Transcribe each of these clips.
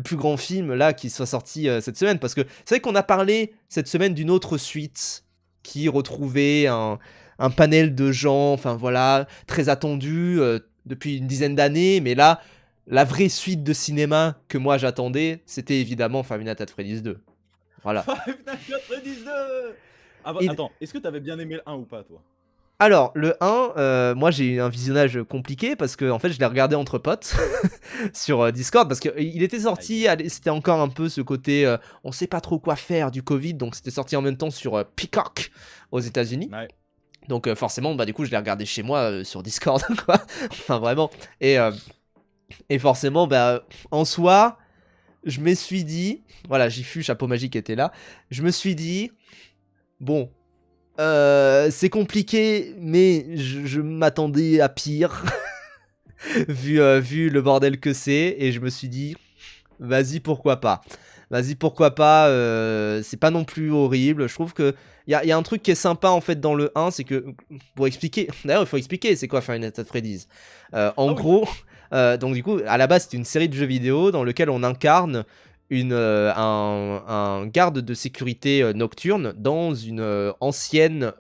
plus grand film là qui soit sorti cette semaine. Parce que c'est vrai qu'on a parlé cette semaine d'une autre suite qui retrouvait un panel de gens, enfin voilà, très attendu depuis une dizaine d'années. Mais là, la vraie suite de cinéma que moi j'attendais, c'était évidemment Five Nights at Freddy's 2. Voilà. Five Nights at Freddy's 2. Ah bah, Et attends, est-ce que t'avais bien aimé le 1 ou pas, toi? alors, le 1, moi j'ai eu un visionnage compliqué parce que en fait je l'ai regardé entre potes sur Discord parce qu'il était Aïe, sorti, aïe. c'était encore un peu ce côté on sait pas trop quoi faire du Covid, donc c'était sorti en même temps sur Peacock aux États-Unis. Ouais. Donc forcément, bah du coup je l'ai regardé chez moi sur Discord, quoi. Enfin vraiment. Et forcément, bah en soi, je me suis dit, voilà, Jifu, Chapeau Magique était là, je me suis dit, bon. C'est compliqué, mais je m'attendais à pire, vu le bordel que c'est, et je me suis dit, vas-y, pourquoi pas. Vas-y, pourquoi pas, c'est pas non plus horrible. Je trouve que y a un truc qui est sympa en fait dans le 1, c'est que, pour expliquer, d'ailleurs, il faut expliquer c'est quoi Five Nights at Freddy's. En Ah oui. gros, donc du coup, à la base, c'est une série de jeux vidéo dans lequel on incarne un garde de sécurité nocturne dans une ancienne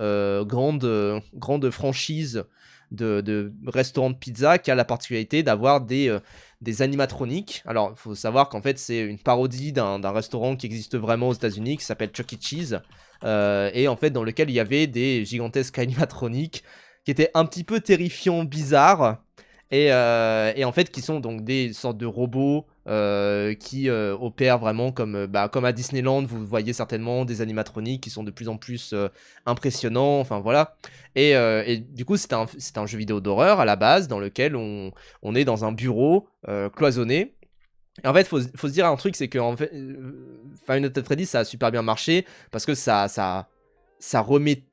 grande franchise de restaurants de pizza qui a la particularité d'avoir des animatroniques. Alors, il faut savoir qu'en fait, c'est une parodie d'un restaurant qui existe vraiment aux États-Unis qui s'appelle Chuck E. Cheese. Et en fait, dans lequel il y avait des gigantesques animatroniques qui étaient un petit peu terrifiants, bizarres. Et en fait, qui sont donc des sortes de robots qui opèrent vraiment comme à Disneyland. Vous voyez certainement des animatroniques qui sont de plus en plus impressionnants. Enfin voilà. Et du coup, c'est un jeu vidéo d'horreur à la base dans lequel on est dans un bureau cloisonné. Et en fait, faut se dire un truc, c'est que en fait, Five Nights at Freddy's, ça a super bien marché parce que ça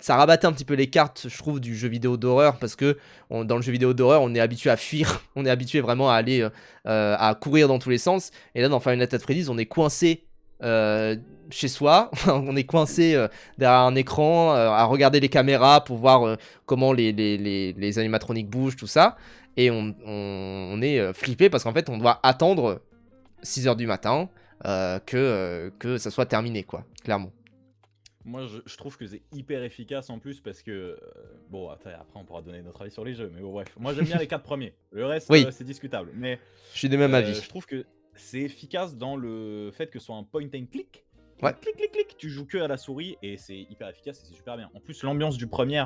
rabattait un petit peu les cartes, je trouve, du jeu vidéo d'horreur parce que dans le jeu vidéo d'horreur, on est habitué à fuir, on est habitué vraiment à aller, à courir dans tous les sens. Et là, dans Five Nights at Freddy's, on est coincé chez soi, on est coincé derrière un écran, à regarder les caméras pour voir comment les animatroniques bougent, tout ça. Et on est flippé parce qu'en fait, on doit attendre 6 heures du matin que ça soit terminé, quoi, clairement. Moi, je trouve que c'est hyper efficace en plus parce que. Bon, après, on pourra donner notre avis sur les jeux, mais bon, bref. Moi, j'aime bien les 4 premiers. Le reste, Oui, c'est discutable. Mais je suis de même je avis. trouve que c'est efficace dans le fait que ce soit un point and click. Ouais. Donc, clic, clic, clic, tu joues que à la souris et c'est hyper efficace et c'est super bien. En plus, l'ambiance du premier,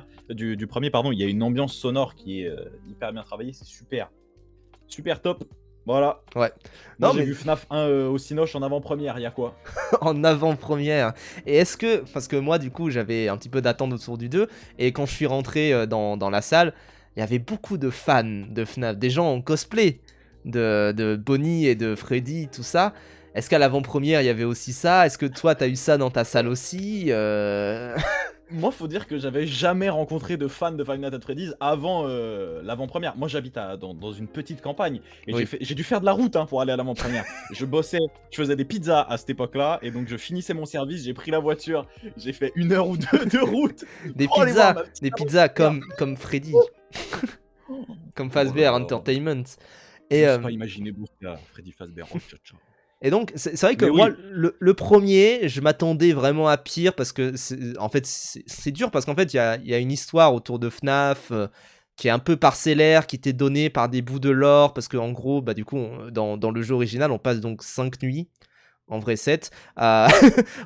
pardon, il y a une ambiance sonore qui est hyper bien travaillée, c'est super. Super top. Voilà. Ouais. Moi, Non, j'ai mais vu FNAF 1 au Cinoche en avant-première, il y a quoi? en avant-première. Et est-ce que, parce que moi, du coup, j'avais un petit peu d'attente autour du 2, et quand je suis rentré dans la salle, il y avait beaucoup de fans de FNAF, des gens en cosplay de Bonnie et de Freddy, tout ça. Est-ce qu'à l'avant-première, il y avait aussi ça? Est-ce que toi, t'as eu ça dans ta salle aussi Moi, faut dire que j'avais jamais rencontré de fans de Five Nights at Freddy's avant l'avant-première. Moi, j'habite dans une petite campagne et Oui. j'ai dû faire de la route pour aller à l'avant-première. Je bossais, je faisais des pizzas à cette époque-là et donc je finissais mon service, j'ai pris la voiture, j'ai fait 1 heure ou 2 de route Des pour aller voir pizzas, ma petite des pizzas avant-première. comme Freddy, comme Oh là Fazbear là, Entertainment. Et, j'ose pas imaginer bosser à Freddy Fazbear. Oh tcha tcha. Et donc, c'est vrai que Mais moi, oui, le premier, je m'attendais vraiment à pire parce que, en fait, c'est dur parce qu'en fait, il y a une histoire autour de FNAF qui est un peu parcellaire, qui t'est donnée par des bouts de lore parce qu'en gros, bah, du coup, dans le jeu original, on passe donc 5 nuits, en vrai 7,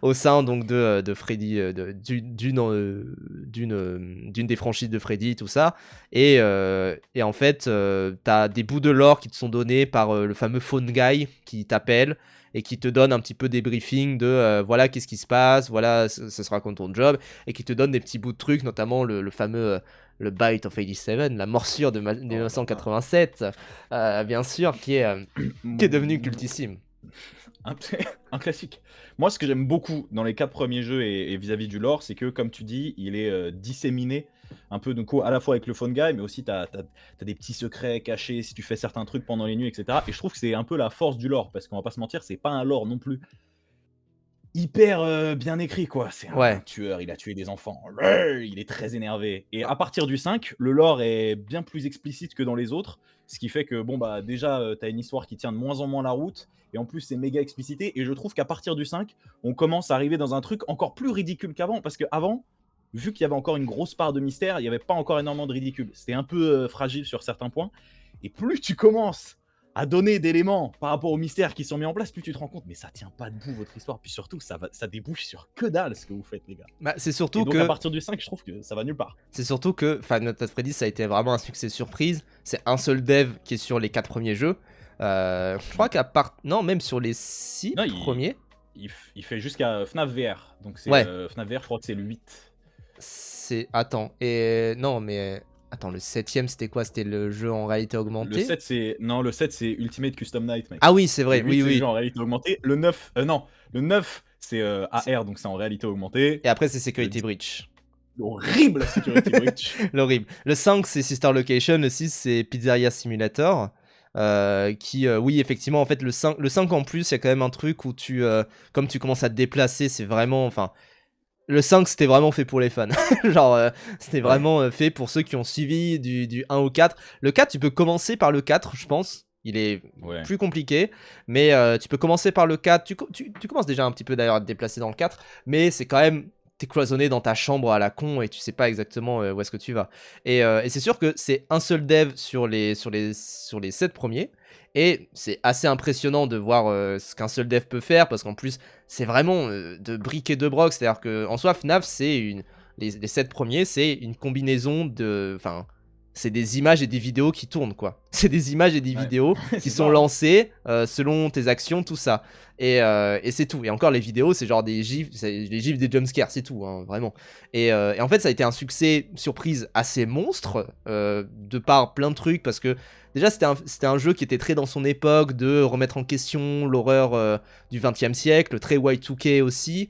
au sein donc de Freddy, d'une des franchises de Freddy, tout ça. Et en fait, t'as des bouts de lore qui te sont donnés par le fameux phone guy qui t'appelle et qui te donne un petit peu des briefings de voilà qu'est-ce qui se passe, voilà ça se raconte ton job, et qui te donne des petits bouts de trucs, notamment le fameux le Bite of 87, la morsure de oh là là. 1987, bien sûr, qui est devenu cultissime. Un, un classique. Moi, ce que j'aime beaucoup dans les 4 premiers jeux et vis-à-vis du lore, c'est que, comme tu dis, il est disséminé un peu, donc, à la fois avec le phone guy, mais aussi tu as des petits secrets cachés si tu fais certains trucs pendant les nuits, etc. Et je trouve que c'est un peu la force du lore, parce qu'on va pas se mentir, c'est pas un lore non plus hyper bien écrit, quoi. C'est un Ouais. tueur, il a tué des enfants. Il est très énervé. Et à partir du 5, le lore est bien plus explicite que dans les autres. Ce qui fait que, bon, bah, déjà, t'as une histoire qui tient de moins en moins la route. Et en plus, c'est méga explicité. Et je trouve qu'à partir du 5, on commence à arriver dans un truc encore plus ridicule qu'avant. Parce qu'avant, vu qu'il y avait encore une grosse part de mystère, il n'y avait pas encore énormément de ridicule. C'était un peu fragile sur certains points. Et plus tu commences à donner d'éléments par rapport aux mystères qui sont mis en place, plus tu te rends compte, mais ça tient pas debout votre histoire. Puis surtout, ça débouche sur que dalle ce que vous faites, les gars. Bah, c'est Et surtout donc, à que partir du 5, je trouve que ça va nulle part. Five Nights at Freddy's, ça a été vraiment un succès surprise. C'est un seul dev qui est sur les 4 premiers jeux. Je crois qu'à part. Non, même sur les 6 Non, premiers. il fait jusqu'à FNAF VR. Donc, c'est Ouais. FNAF VR, je crois que c'est le 8. C'est. Attends. Et. Non, mais. Attends, le 7ème, c'était quoi? C'était le jeu en réalité Le augmentée? 7, c'est. Non, le 7, c'est Ultimate Custom Night, mec. Ah oui, c'est vrai, Le 8, oui, c'est le oui. jeu en réalité augmentée. Le 9, non, le 9, c'est AR, donc c'est en réalité augmentée. Et après, c'est Security Breach. Horrible la Security Breach. L'horrible. Le 5, c'est Sister Location. Le 6, c'est Pizzeria Simulator. Oui, effectivement, en fait, le 5 en plus, il y a quand même un truc où comme tu commences à te déplacer, c'est vraiment. Enfin, le 5, c'était vraiment fait pour les fans. Genre, c'était vraiment fait pour ceux qui ont suivi du 1 au 4. Le 4, tu peux commencer par le 4, je pense. Il est plus compliqué, mais tu peux commencer par le 4. Tu commences déjà un petit peu d'ailleurs à te déplacer dans le 4, mais c'est quand même. T'es cloisonné dans ta chambre à la con et tu sais pas exactement où est-ce que tu vas. Et c'est sûr que c'est un seul dev sur les 7 premiers. Et c'est assez impressionnant de voir ce qu'un seul dev peut faire, parce qu'en plus, c'est vraiment de briques et de broc. C'est-à-dire qu'en soi, FNAF, les 7 premiers, c'est une combinaison de. Enfin, c'est des images et des vidéos qui tournent, quoi. C'est des images et des vidéos qui sont lancées selon tes actions, tout ça. Et c'est tout. Et encore, les vidéos, c'est genre des gifs, les gifs des jumpscares, c'est tout, hein, vraiment. Et en fait, ça a été un succès surprise assez monstre, de par plein de trucs, parce que déjà, c'était un jeu qui était très dans son époque, de remettre en question l'horreur du XXe siècle, très Y2K aussi.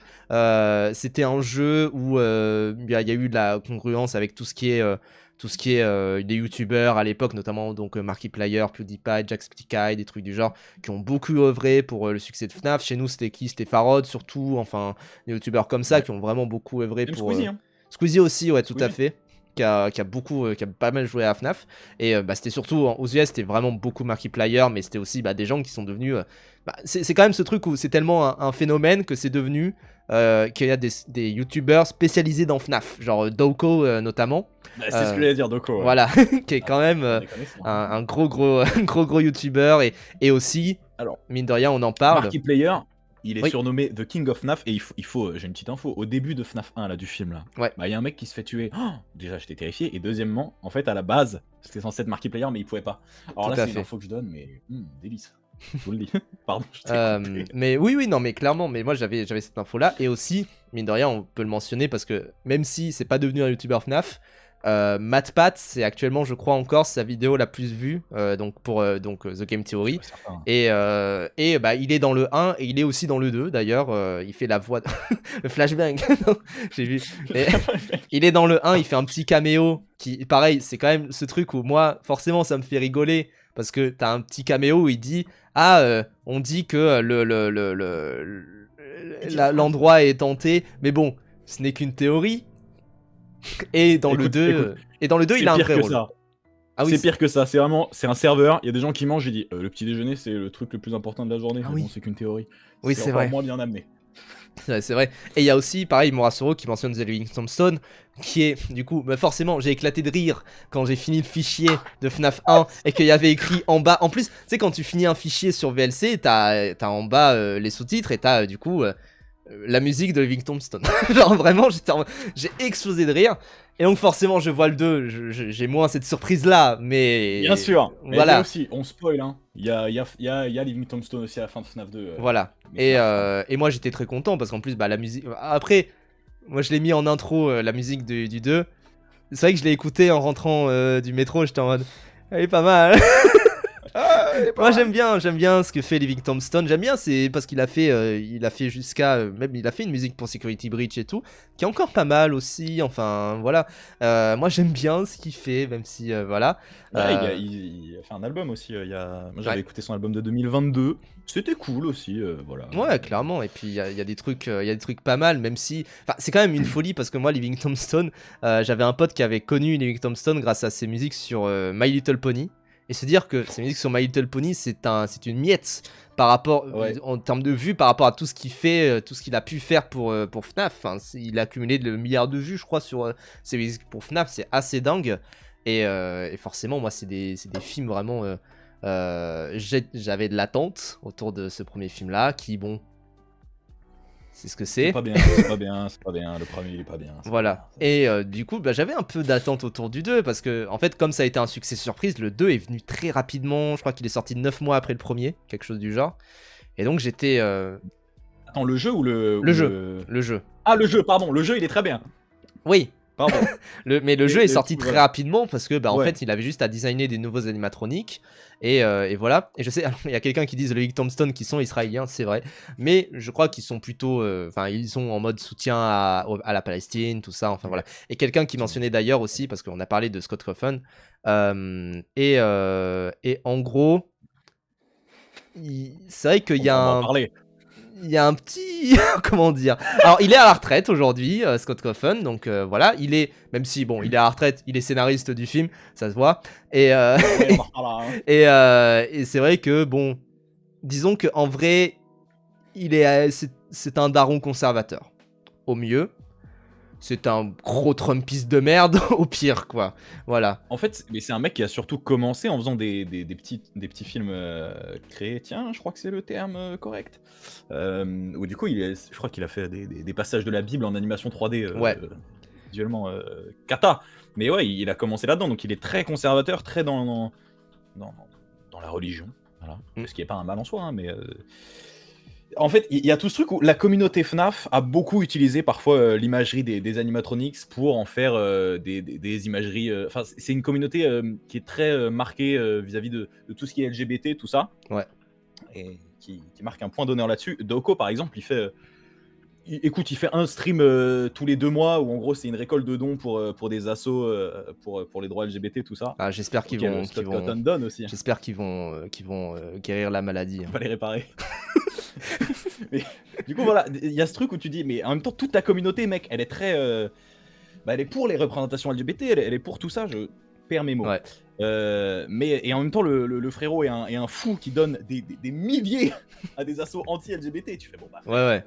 C'était un jeu où il y a eu de la congruence avec tout ce qui est des youtubeurs à l'époque, notamment donc Markiplier, PewDiePie, Jacksepticeye, des trucs du genre, qui ont beaucoup œuvré pour le succès de FNAF. Chez nous, c'était qui? C'était Farod, surtout, enfin, des youtubeurs comme ça qui ont vraiment beaucoup œuvré pour. Squeezie, hein. Squeezie aussi, ouais, tout Squeezie. à fait. Qui a pas mal joué à FNAF. Et c'était surtout aux US, c'était vraiment beaucoup Markiplier, mais c'était aussi des gens qui sont devenus. C'est quand même ce truc où c'est tellement un phénomène que c'est devenu qu'il y a des youtubeurs spécialisés dans FNAF, genre Doko notamment. C'est ce que j'allais dire, Doko. Voilà, qui est quand même un gros youtubeur et aussi, alors, mine de rien, on en parle. Markiplier, il est surnommé The King of FNAF, et il faut j'ai une petite info, au début de FNAF 1 là, du film là, il y a un mec qui se fait tuer. Déjà j'étais terrifié, et deuxièmement, en fait à la base, c'était censé être Markiplier, mais il pouvait pas. Alors là c'est une info que je donne, mais délice. Je vous le dis. Pardon, je t'ai coupé. Mais oui, non, mais clairement, mais moi j'avais cette info là, et aussi, mine de rien, on peut le mentionner parce que même si c'est pas devenu un youtubeur FNAF, MatPat, c'est actuellement, je crois encore, sa vidéo la plus vue, donc pour The Game Theory. Et il est dans le 1 et il est aussi dans le 2 d'ailleurs. Il fait la voix de le flashbang. J'ai vu. Mais il est dans le 1, il fait un petit caméo qui, pareil, c'est quand même ce truc où moi, forcément, ça me fait rigoler parce que t'as un petit caméo où il dit on dit que l'endroit est tenté, mais bon, ce n'est qu'une théorie. Et dans le 2, il a un vrai rôle. Ah oui, c'est pire que ça, c'est un serveur, il y a des gens qui mangent, il dit le petit déjeuner c'est le truc le plus important de la journée, bon, c'est qu'une théorie. Oui, c'est vrai. Moins bien amené. C'est vrai. Et il y a aussi, pareil, Morasoro qui mentionne The Living Tombstone, qui est, du coup, forcément, j'ai éclaté de rire quand j'ai fini le fichier de FNAF 1 et qu'il y avait écrit en bas. En plus, tu sais, quand tu finis un fichier sur VLC, t'as en bas les sous-titres et t'as, du coup, la musique de Living Tombstone. Genre, vraiment, j'ai explosé de rire. Et donc, forcément, je vois le 2, j'ai moins cette surprise-là, mais. Bien sûr, mais voilà. aussi, on spoil, hein. Il y a Living Tombstone aussi à la fin de FNAF 2. Voilà. Et moi, j'étais très content parce qu'en plus, la musique. Après, moi, je l'ai mis en intro, la musique du 2. C'est vrai que je l'ai écouté en rentrant du métro, j'étais en mode. Elle est pas mal. Moi j'aime bien ce que fait Living Tombstone. J'aime bien, c'est parce qu'il a fait jusqu'à même il a fait une musique pour Security Breach et tout, qui est encore pas mal aussi. Enfin voilà, moi j'aime bien ce qu'il fait, même si voilà. Ouais, Euh, il a fait un album aussi. Moi, j'avais ouais. écouté son album de 2022. C'était cool aussi. Voilà. Ouais, clairement. Et puis il y a des trucs, il y a des trucs pas mal, même si, enfin, c'est quand même une folie parce que moi, Living Tombstone, j'avais un pote qui avait connu Living Tombstone grâce à ses musiques sur My Little Pony. Et se dire que ses musiques sur My Little Pony, c'est une miette par rapport, Ouais. en termes de vues, par rapport à tout ce qu'il fait, tout ce qu'il a pu faire pour FNAF. Enfin, il a accumulé le milliard de vues, je crois, sur ses musiques pour FNAF. C'est assez dingue. Et forcément, moi, c'est des films vraiment. J'avais de l'attente autour de ce premier film-là, qui, bon, c'est ce que C'est c'est. pas bien, c'est pas bien, c'est pas bien. Le premier, il est pas bien. C'est pas bien. Voilà. Et du coup, bah, j'avais un peu d'attente autour du 2, parce que, en fait, comme ça a été un succès surprise, le 2 est venu très rapidement. Je crois qu'il est sorti 9 mois après le premier, quelque chose du genre. Et donc, j'étais. Attends, le jeu ou le. Le jeu. Le jeu. Ah, le jeu, pardon. Le jeu, il est très bien. Oui, Pardon. mais le jeu est Et sorti tout, très voilà. rapidement parce que bah, en Ouais. fait il avait juste à designer des nouveaux animatroniques et voilà. Et je sais, alors, il y a quelqu'un qui dit le Living Tombstone qui sont israéliens, c'est vrai, mais je crois qu'ils sont plutôt, enfin ils sont en mode soutien à la Palestine, tout ça, enfin voilà. Et quelqu'un qui mentionnait d'ailleurs aussi, parce qu'on a parlé de Scott Coffin, et en gros, c'est vrai qu'il y a On va en un parler. il y a un petit comment dire, alors il est à la retraite aujourd'hui, Scott Coffin, donc voilà, il est, même si bon il est à la retraite, il est scénariste du film, ça se voit, et Ouais, on en reparlera. Hein. et c'est vrai que bon, disons que en vrai il est c'est un daron conservateur au mieux, c'est un gros Trumpiste de merde au pire, quoi, voilà. En fait, mais c'est un mec qui a surtout commencé en faisant des petits films créés. Tiens, je crois que c'est le terme correct. Où du coup, je crois qu'il a fait des passages de la Bible en animation 3D Ouais. visuellement cata. Mais ouais, il a commencé là-dedans, donc il est très conservateur, très dans la religion. Voilà. Mm. Ce qui n'est pas un mal en soi, hein, mais. En fait, il y a tout ce truc où la communauté FNAF a beaucoup utilisé parfois l'imagerie des animatronics pour en faire des imageries. Enfin, c'est une communauté qui est très marquée vis-à-vis de tout ce qui est LGBT, tout ça, Ouais. et qui marque un point d'honneur là-dessus. Doko, par exemple, écoute, il fait un stream tous les 2 mois où en gros c'est une récolte de dons pour des assos pour les droits LGBT, tout ça. Ah, j'espère qu'ils Auquel vont Scott Cotton donne aussi. j'espère qu'ils vont guérir la maladie, hein. On va les réparer. Mais, du coup, voilà, il y a ce truc où tu dis, mais en même temps, toute ta communauté, mec, elle est très. Elle est pour les représentations LGBT, elle est pour tout ça, je perds mes mots. Ouais. Et en même temps, le frérot est un fou qui donne des milliers à des assos anti-LGBT. Tu fais, bon, bah. Ouais.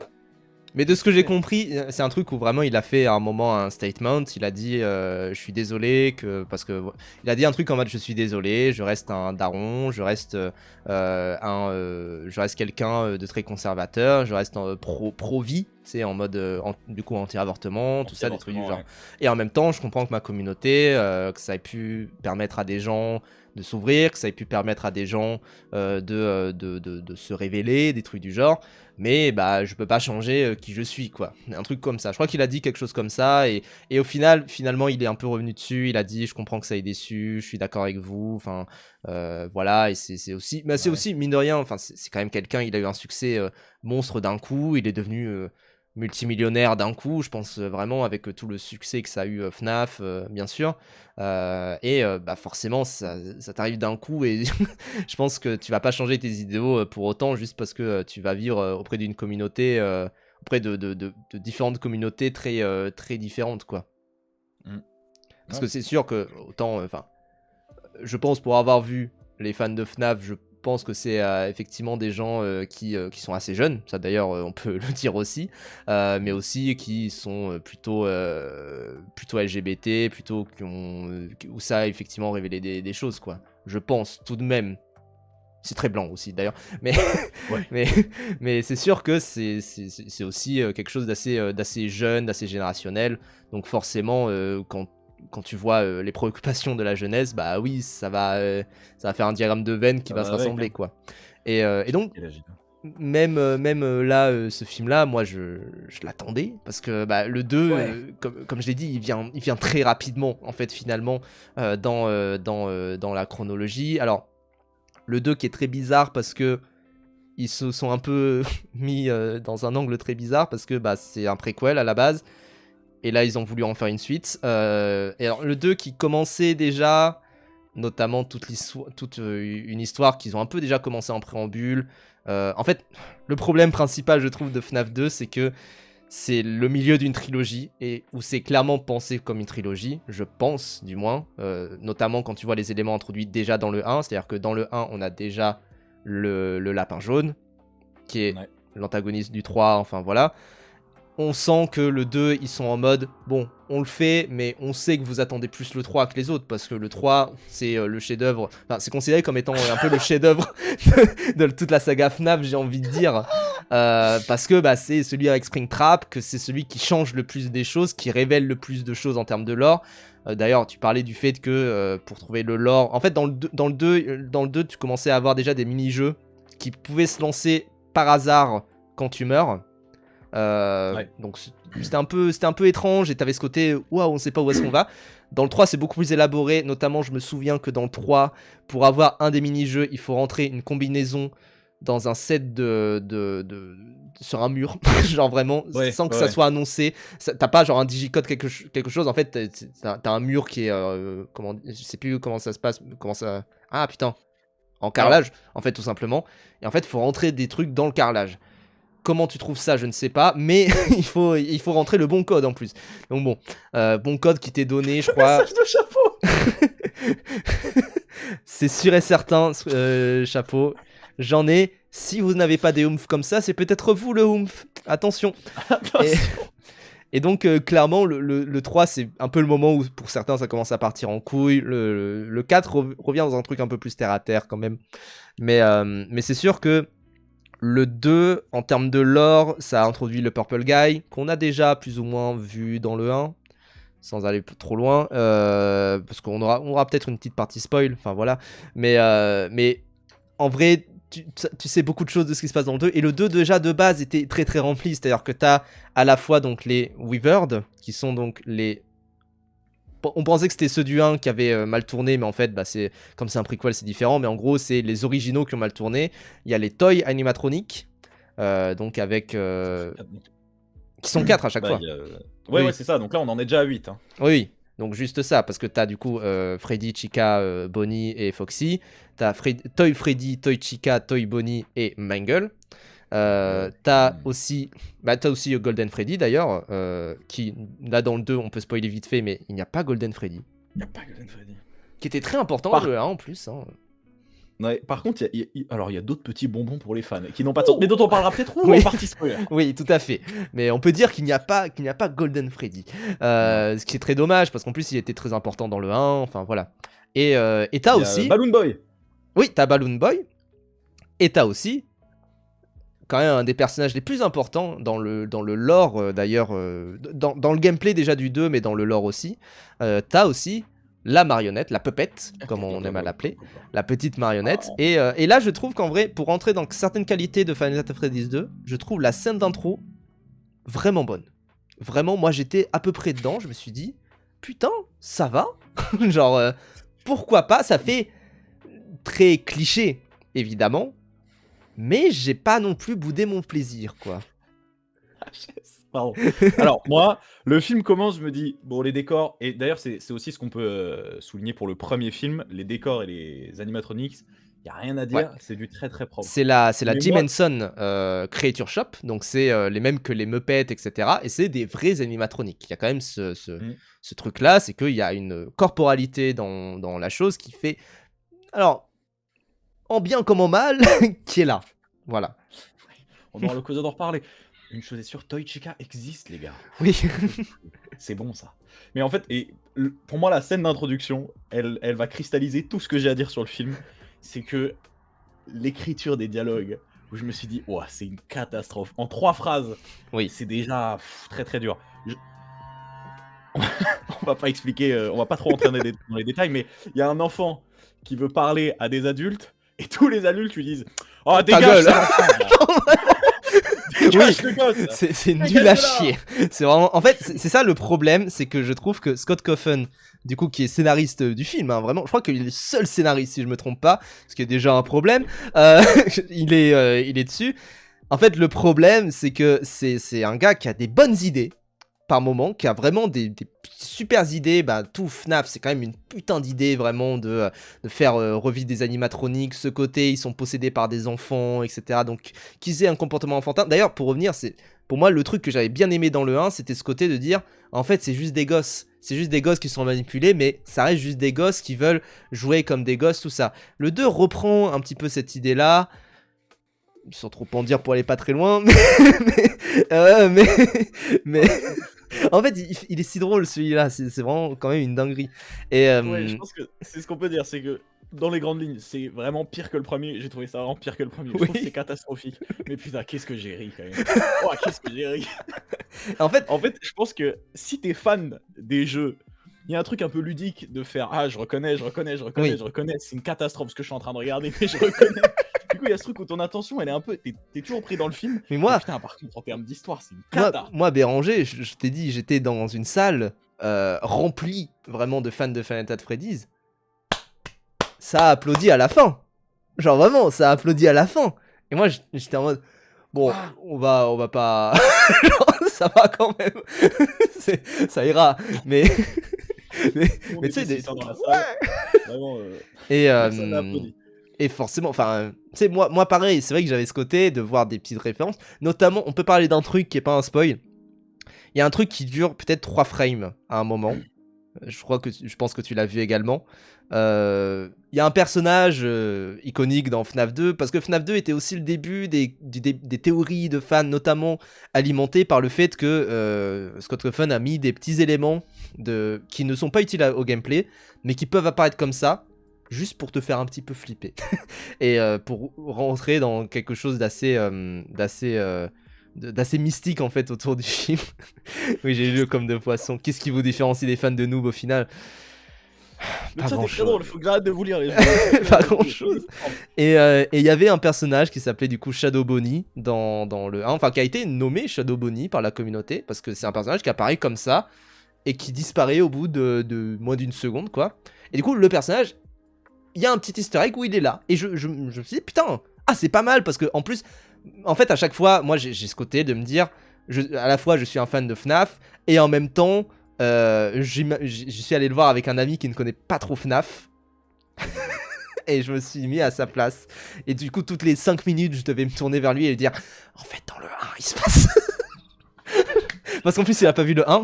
Mais de ce que j'ai compris, c'est un truc où vraiment il a fait à un moment un statement. Il a dit je suis désolé parce que il a dit un truc en mode je suis désolé, je reste un daron, je reste je reste quelqu'un de très conservateur, je reste pro vie, c'est en mode du coup anti-avortement, tout ça, des trucs du genre. Ouais. Et en même temps, je comprends que ma communauté, que ça ait pu permettre à des gens de s'ouvrir, que ça ait pu permettre à des gens de se révéler, des trucs du genre. Mais bah je peux pas changer qui je suis, quoi. Un truc comme ça. Je crois qu'il a dit quelque chose comme ça et au finalement il est un peu revenu dessus. Il a dit je comprends que ça ait déçu, je suis d'accord avec vous. Enfin voilà, et c'est aussi, mais c'est aussi mine de rien. Enfin c'est quand même quelqu'un. Il a eu un succès monstre d'un coup. Il est devenu multimillionnaire d'un coup. Je pense vraiment avec tout le succès que ça a eu FNAF, bien sûr. Bah forcément ça t'arrive d'un coup et je pense que tu vas pas changer tes idéaux pour autant juste parce que tu vas vivre auprès d'une communauté, auprès de différentes communautés très différentes, quoi. Parce que c'est sûr que autant, enfin, je pense pour avoir vu les fans de FNAF, je pense que c'est effectivement des gens qui sont assez jeunes, ça d'ailleurs on peut le dire aussi, mais aussi qui sont plutôt LGBT, plutôt où ça a effectivement révélé des choses, quoi. Je pense tout de même. C'est très blanc aussi d'ailleurs, mais, Ouais. mais c'est sûr que c'est aussi quelque chose d'assez jeune, d'assez générationnel. Donc forcément, quand tu vois les préoccupations de la jeunesse, bah oui, ça va faire un diagramme de Venn qui va se rassembler, Avec, quoi. Et donc, quel âge il a même là, ce film-là, moi je l'attendais parce que bah, le 2, Ouais. comme je l'ai dit, il vient très rapidement en fait finalement dans la chronologie. Alors Le 2 qui est très bizarre parce que ils se sont un peu mis dans un angle très bizarre parce que bah, c'est un préquel à la base. Et là, ils ont voulu en faire une suite. Et alors, le 2 qui commençait déjà, notamment toute une histoire qu'ils ont un peu déjà commencé en préambule. En fait, le problème principal, je trouve, de FNAF 2, c'est que c'est le milieu d'une trilogie, et où c'est clairement pensé comme une trilogie, je pense, du moins. Notamment quand tu vois les éléments introduits déjà dans le 1. C'est-à-dire que dans le 1, on a déjà le lapin jaune, qui est l'antagoniste du 3, enfin voilà. On sent que le 2, ils sont en mode, bon, on le fait, mais on sait que vous attendez plus le 3 que les autres, parce que le 3, c'est le chef-d'œuvre, enfin, c'est considéré comme étant un peu le chef-d'œuvre de toute la saga FNAF, j'ai envie de dire, parce que bah, c'est celui avec Springtrap, que c'est celui qui change le plus des choses, qui révèle le plus de choses en termes de lore. D'ailleurs, tu parlais du fait que pour trouver le lore, en fait, dans le 2, tu commençais à avoir déjà des mini-jeux qui pouvaient se lancer par hasard quand tu meurs. Donc c'était un peu étrange et t'avais ce côté waouh, on sait pas où est-ce qu'on va. Dans le 3 c'est beaucoup plus élaboré, notamment je me souviens que dans le 3 pour avoir un des mini-jeux il faut rentrer une combinaison dans un set sur un mur genre vraiment sans que ça soit annoncé. T'as pas genre un digicode quelque chose, en fait t'as un mur qui est comment, je sais plus comment ça se passe, en carrelage en fait tout simplement, et en fait il faut rentrer des trucs dans le carrelage. Comment tu trouves ça, je ne sais pas, mais il faut rentrer le bon code en plus. Donc bon, bon code qui t'est donné, je crois. Message de chapeau. C'est sûr et certain, chapeau. J'en ai. Si vous n'avez pas des oomph comme ça, c'est peut-être vous le oomph. Attention. Et donc clairement, le 3, c'est un peu le moment où pour certains ça commence à partir en couille. Le 4 revient dans un truc un peu plus terre à terre quand même. Mais c'est sûr que le 2, en termes de lore, ça a introduit le Purple Guy, qu'on a déjà plus ou moins vu dans le 1, sans aller trop loin, parce qu'on aura peut-être une petite partie spoil, enfin voilà. Mais en vrai, tu sais beaucoup de choses de ce qui se passe dans le 2, et le 2 déjà de base était très très rempli, c'est-à-dire que tu as à la fois donc les Weavered, qui sont donc les... On pensait que c'était ceux du 1 qui avaient mal tourné, mais en fait, bah, comme c'est un prequel, c'est différent. Mais en gros, c'est les originaux qui ont mal tourné. Il y a les Toy Animatronics, donc avec... qui sont 4 à chaque fois. Ouais, c'est ça. Donc là, on en est déjà à 8. Hein. Oui, donc juste ça, parce que t'as du coup Freddy, Chica, Bonnie et Foxy. T'as Toy Freddy, Toy Chica, Toy Bonnie et Mangle. T'as aussi Golden Freddy d'ailleurs, qui là dans le 2 on peut spoiler vite fait, mais il n'y a pas Golden Freddy. Il n'y a pas Golden Freddy. Qui était très important dans le 1 en plus. Hein. Ouais, par contre, il y a d'autres petits bonbons pour les fans qui n'ont pas mais dont on parlera peut-être en partie spoiler. Oui, tout à fait. Mais on peut dire qu'il n'y a pas Golden Freddy. Ce qui est très dommage parce qu'en plus il était très important dans le 1. Enfin voilà. Et t'as aussi Balloon Boy. Oui, t'as Balloon Boy. Et t'as aussi quand même un des personnages les plus importants dans le lore d'ailleurs, dans le gameplay déjà du 2, mais dans le lore aussi. T'as aussi la marionnette, la puppet, comme on aime à l'appeler, la petite marionnette. Et là, je trouve qu'en vrai, pour rentrer dans certaines qualités de Final Fantasy Freddy's 2, je trouve la scène d'intro vraiment bonne. Vraiment, moi j'étais à peu près dedans, je me suis dit, putain, ça va. Genre, pourquoi pas, ça fait très cliché, évidemment. Mais j'ai pas non plus boudé mon plaisir, quoi. Pardon. Alors, moi, le film commence, je me dis, bon, les décors, et d'ailleurs, c'est aussi ce qu'on peut souligner pour le premier film, les décors et les animatronics, il n'y a rien à dire, c'est du très très propre. C'est la Jim Henson Creature Shop, donc c'est les mêmes que les Muppets, etc. Et c'est des vrais animatroniques. Il y a quand même ce truc-là, c'est qu'il y a une corporalité dans la chose qui fait... Alors... en bien comme en mal, qui est là. Voilà. On aura l'occasion d'en reparler. Une chose est sûre, Toy Chica existe, les gars. Oui. C'est bon, ça. Mais en fait, pour moi, la scène d'introduction, elle va cristalliser tout ce que j'ai à dire sur le film. C'est que l'écriture des dialogues, où je me suis dit, oh, c'est une catastrophe. En 3 phrases, c'est déjà très très dur. On va pas expliquer, on va pas trop rentrer dans les détails, mais il y a un enfant qui veut parler à des adultes, et tous les adultes lui disent « Oh, dégage ça, dégage le gosse !» C'est nul à chier. C'est vraiment... En fait, c'est ça le problème, c'est que je trouve que Scott Cawthon du coup, qui est scénariste du film, hein, vraiment. Je crois qu'il est le seul scénariste, si je me trompe pas, ce qui est déjà un problème. Euh, il est dessus. En fait, le problème, c'est que c'est un gars qui a des bonnes idées par moment, qui a vraiment des super idées. Bah, tout FNAF, c'est quand même une putain d'idée vraiment de faire revivre des animatroniques. Ce côté, ils sont possédés par des enfants, etc. Donc, qu'ils aient un comportement enfantin. D'ailleurs, pour revenir, c'est pour moi le truc que j'avais bien aimé dans le 1, c'était ce côté de dire, en fait, c'est juste des gosses. C'est juste des gosses qui sont manipulés, mais ça reste juste des gosses qui veulent jouer comme des gosses, tout ça. Le 2 reprend un petit peu cette idée-là, sans trop en dire pour aller pas très loin, mais, mais en fait, il est si drôle celui-là, c'est vraiment quand même une dinguerie. Et Ouais, je pense que c'est ce qu'on peut dire, c'est que dans les grandes lignes, c'est vraiment pire que le premier. J'ai trouvé ça vraiment pire que le premier. Je trouve que c'est catastrophique. Mais putain, qu'est-ce que j'ai ri quand même. Oh, qu'est-ce que j'ai ri. en fait, je pense que si t'es fan des jeux, il y a un truc un peu ludique de faire ah, je reconnais. C'est une catastrophe ce que je suis en train de regarder, mais je reconnais. Du coup, il y a ce truc où ton attention, elle est un peu. T'es toujours pris dans le film. mais moi, putain, par contre, en termes d'histoire, c'est une cata. moi Béranger, je t'ai dit, j'étais dans une salle remplie vraiment de fans de Final Fantasy Freddy's. Ça a applaudi à la fin. Genre vraiment, ça a applaudi à la fin. Et moi, j'étais en mode, bon, on va pas, genre, ça va quand même, ça ira. Mais tu sais, dans la salle, vraiment, et personne n'a applaudi. et forcément, enfin, tu sais, moi pareil, c'est vrai que j'avais ce côté de voir des petites références. Notamment, on peut parler d'un truc qui est pas un spoil. Il y a un truc qui dure peut-être 3 frames à un moment. Je pense que tu l'as vu également. Il y a un personnage iconique dans FNAF 2, parce que FNAF 2 était aussi le début des théories de fans, notamment alimentées par le fait que Scott Cawthon a mis des petits éléments qui ne sont pas utiles au gameplay, mais qui peuvent apparaître comme ça, juste pour te faire un petit peu flipper. Et pour rentrer dans quelque chose d'assez mystique en fait autour du film. Oui, j'ai lu comme de poisson. Qu'est-ce qui vous différencie des fans de noob au final? Le Pas chat est grand très chose. drôle, faut que j'arrête de vous lire les jeux. Pas grand chose. Et il y avait un personnage qui s'appelait du coup Shadow Bonnie dans le 1, enfin qui a été nommé Shadow Bonnie par la communauté, parce que c'est un personnage qui apparaît comme ça et qui disparaît au bout de moins d'une seconde, quoi. Et du coup, le personnage, il y a un petit easter egg où il est là. Et je me suis dit, putain, c'est pas mal, parce que en plus, en fait, à chaque fois, moi j'ai ce côté de me dire, à la fois je suis un fan de FNAF, et en même temps, je suis allé le voir avec un ami qui ne connaît pas trop FNAF. Et je me suis mis à sa place. Et du coup, toutes les 5 minutes, je devais me tourner vers lui et lui dire, en fait, dans le 1, il se passe. Parce qu'en plus, il a pas vu le 1.